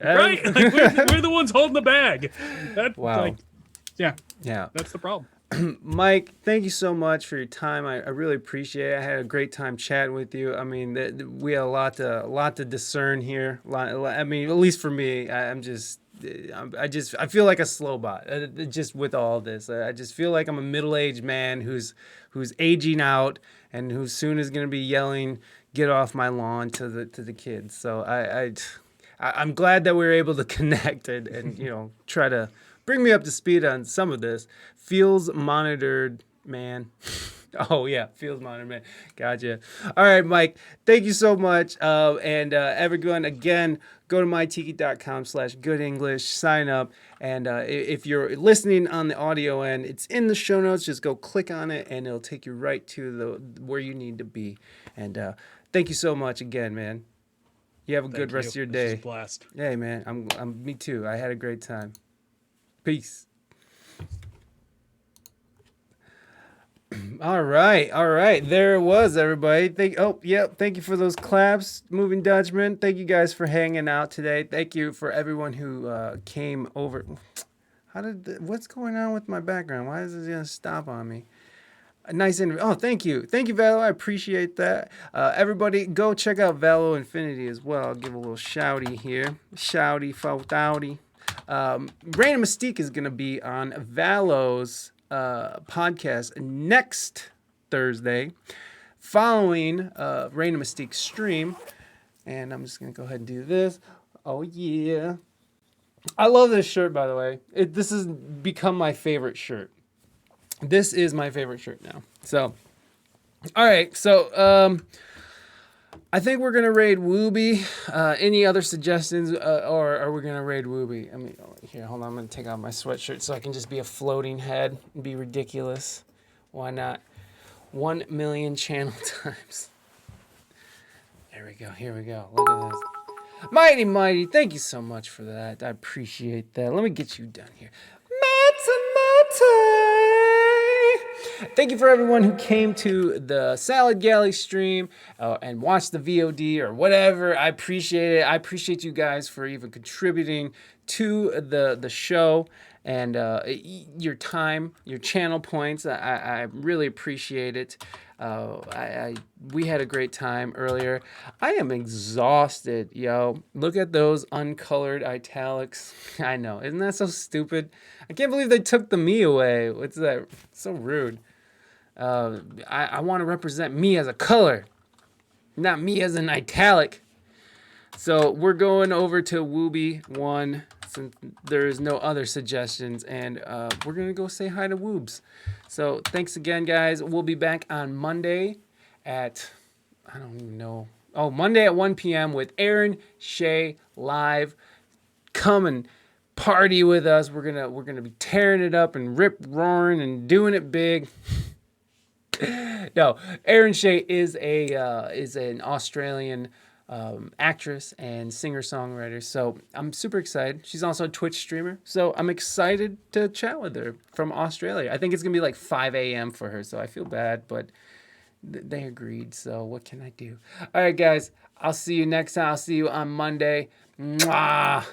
Right? Like, we're the ones holding the bag. Wow. Yeah. That's the problem. Mike, thank you so much for your time. I really appreciate it. I had a great time chatting with you. I mean, we had a lot to discern here. I mean, at least for me, I feel like a slow bot. Just with all this, I just feel like I'm a middle-aged man who's aging out and who soon is going to be yelling, "Get off my lawn" to the kids. So I'm glad that we were able to connect and try to bring me up to speed on some of this. Feels monitored, man. Oh, yeah. Feels monitored, man. Gotcha. All right, Mike. Thank you so much. And everyone, again, go to mytiki.com/good English. Sign up. And if you're listening on the audio end, it's in the show notes. Just go click on it, and it'll take you right to where you need to be. And thank you so much again, man. You have a good rest of your day. This was a blast. Hey, man. Me too. I had a great time. Peace. All right. There it was, everybody. Thank you for those claps, Moving Dutchman. Thank you guys for hanging out today. Thank you for everyone who came over. What's going on with my background? Why is it gonna stop on me? A nice interview. Oh, thank you, Valo. I appreciate that. Everybody, go check out Valo Infinity as well. I'll give a little shouty here. Shouty, fouty. Reina Mystique is gonna be on Valo's podcast next Thursday, following Reina Mystique's stream. And I'm just gonna go ahead and do this. Oh yeah. I love this shirt, by the way. This has become my favorite shirt. This is my favorite shirt now. So, all right. So, I think we're gonna raid Wooby. Any other suggestions, or are we gonna raid Wooby? I mean, here, hold on. I'm gonna take off my sweatshirt so I can just be a floating head and be ridiculous. Why not? 1,000,000 channel times. There we go. Here we go. Look at this. Mighty, thank you so much for that. I appreciate that. Let me get you done here. Thank you for everyone who came to the Salad Galley stream and watched the VOD or whatever. I appreciate it. I appreciate you guys for even contributing to the show and your time, your channel points. I really appreciate it. We had a great time earlier. I am exhausted, yo. Look at those uncolored italics. I know, isn't that so stupid? I can't believe they took the me away. What's that? So rude. I want to represent me as a color, not me as an italic. So we're going over to Wooby 1 since there is no other suggestions, and we're going to go say hi to Woobs. So thanks again, guys. We'll be back on Monday at, I don't even know. Oh, Monday at 1 p.m. with Aaron Shea live. Come and party with us. We're gonna be tearing it up and rip roaring and doing it big. No, Aaron Shea is an Australian actress and singer-songwriter. So I'm super excited. She's also a Twitch streamer. So I'm excited to chat with her from Australia. I think it's going to be like 5 a.m. for her. So I feel bad, but they agreed. So what can I do? All right, guys. I'll see you next time. I'll see you on Monday. Mwah!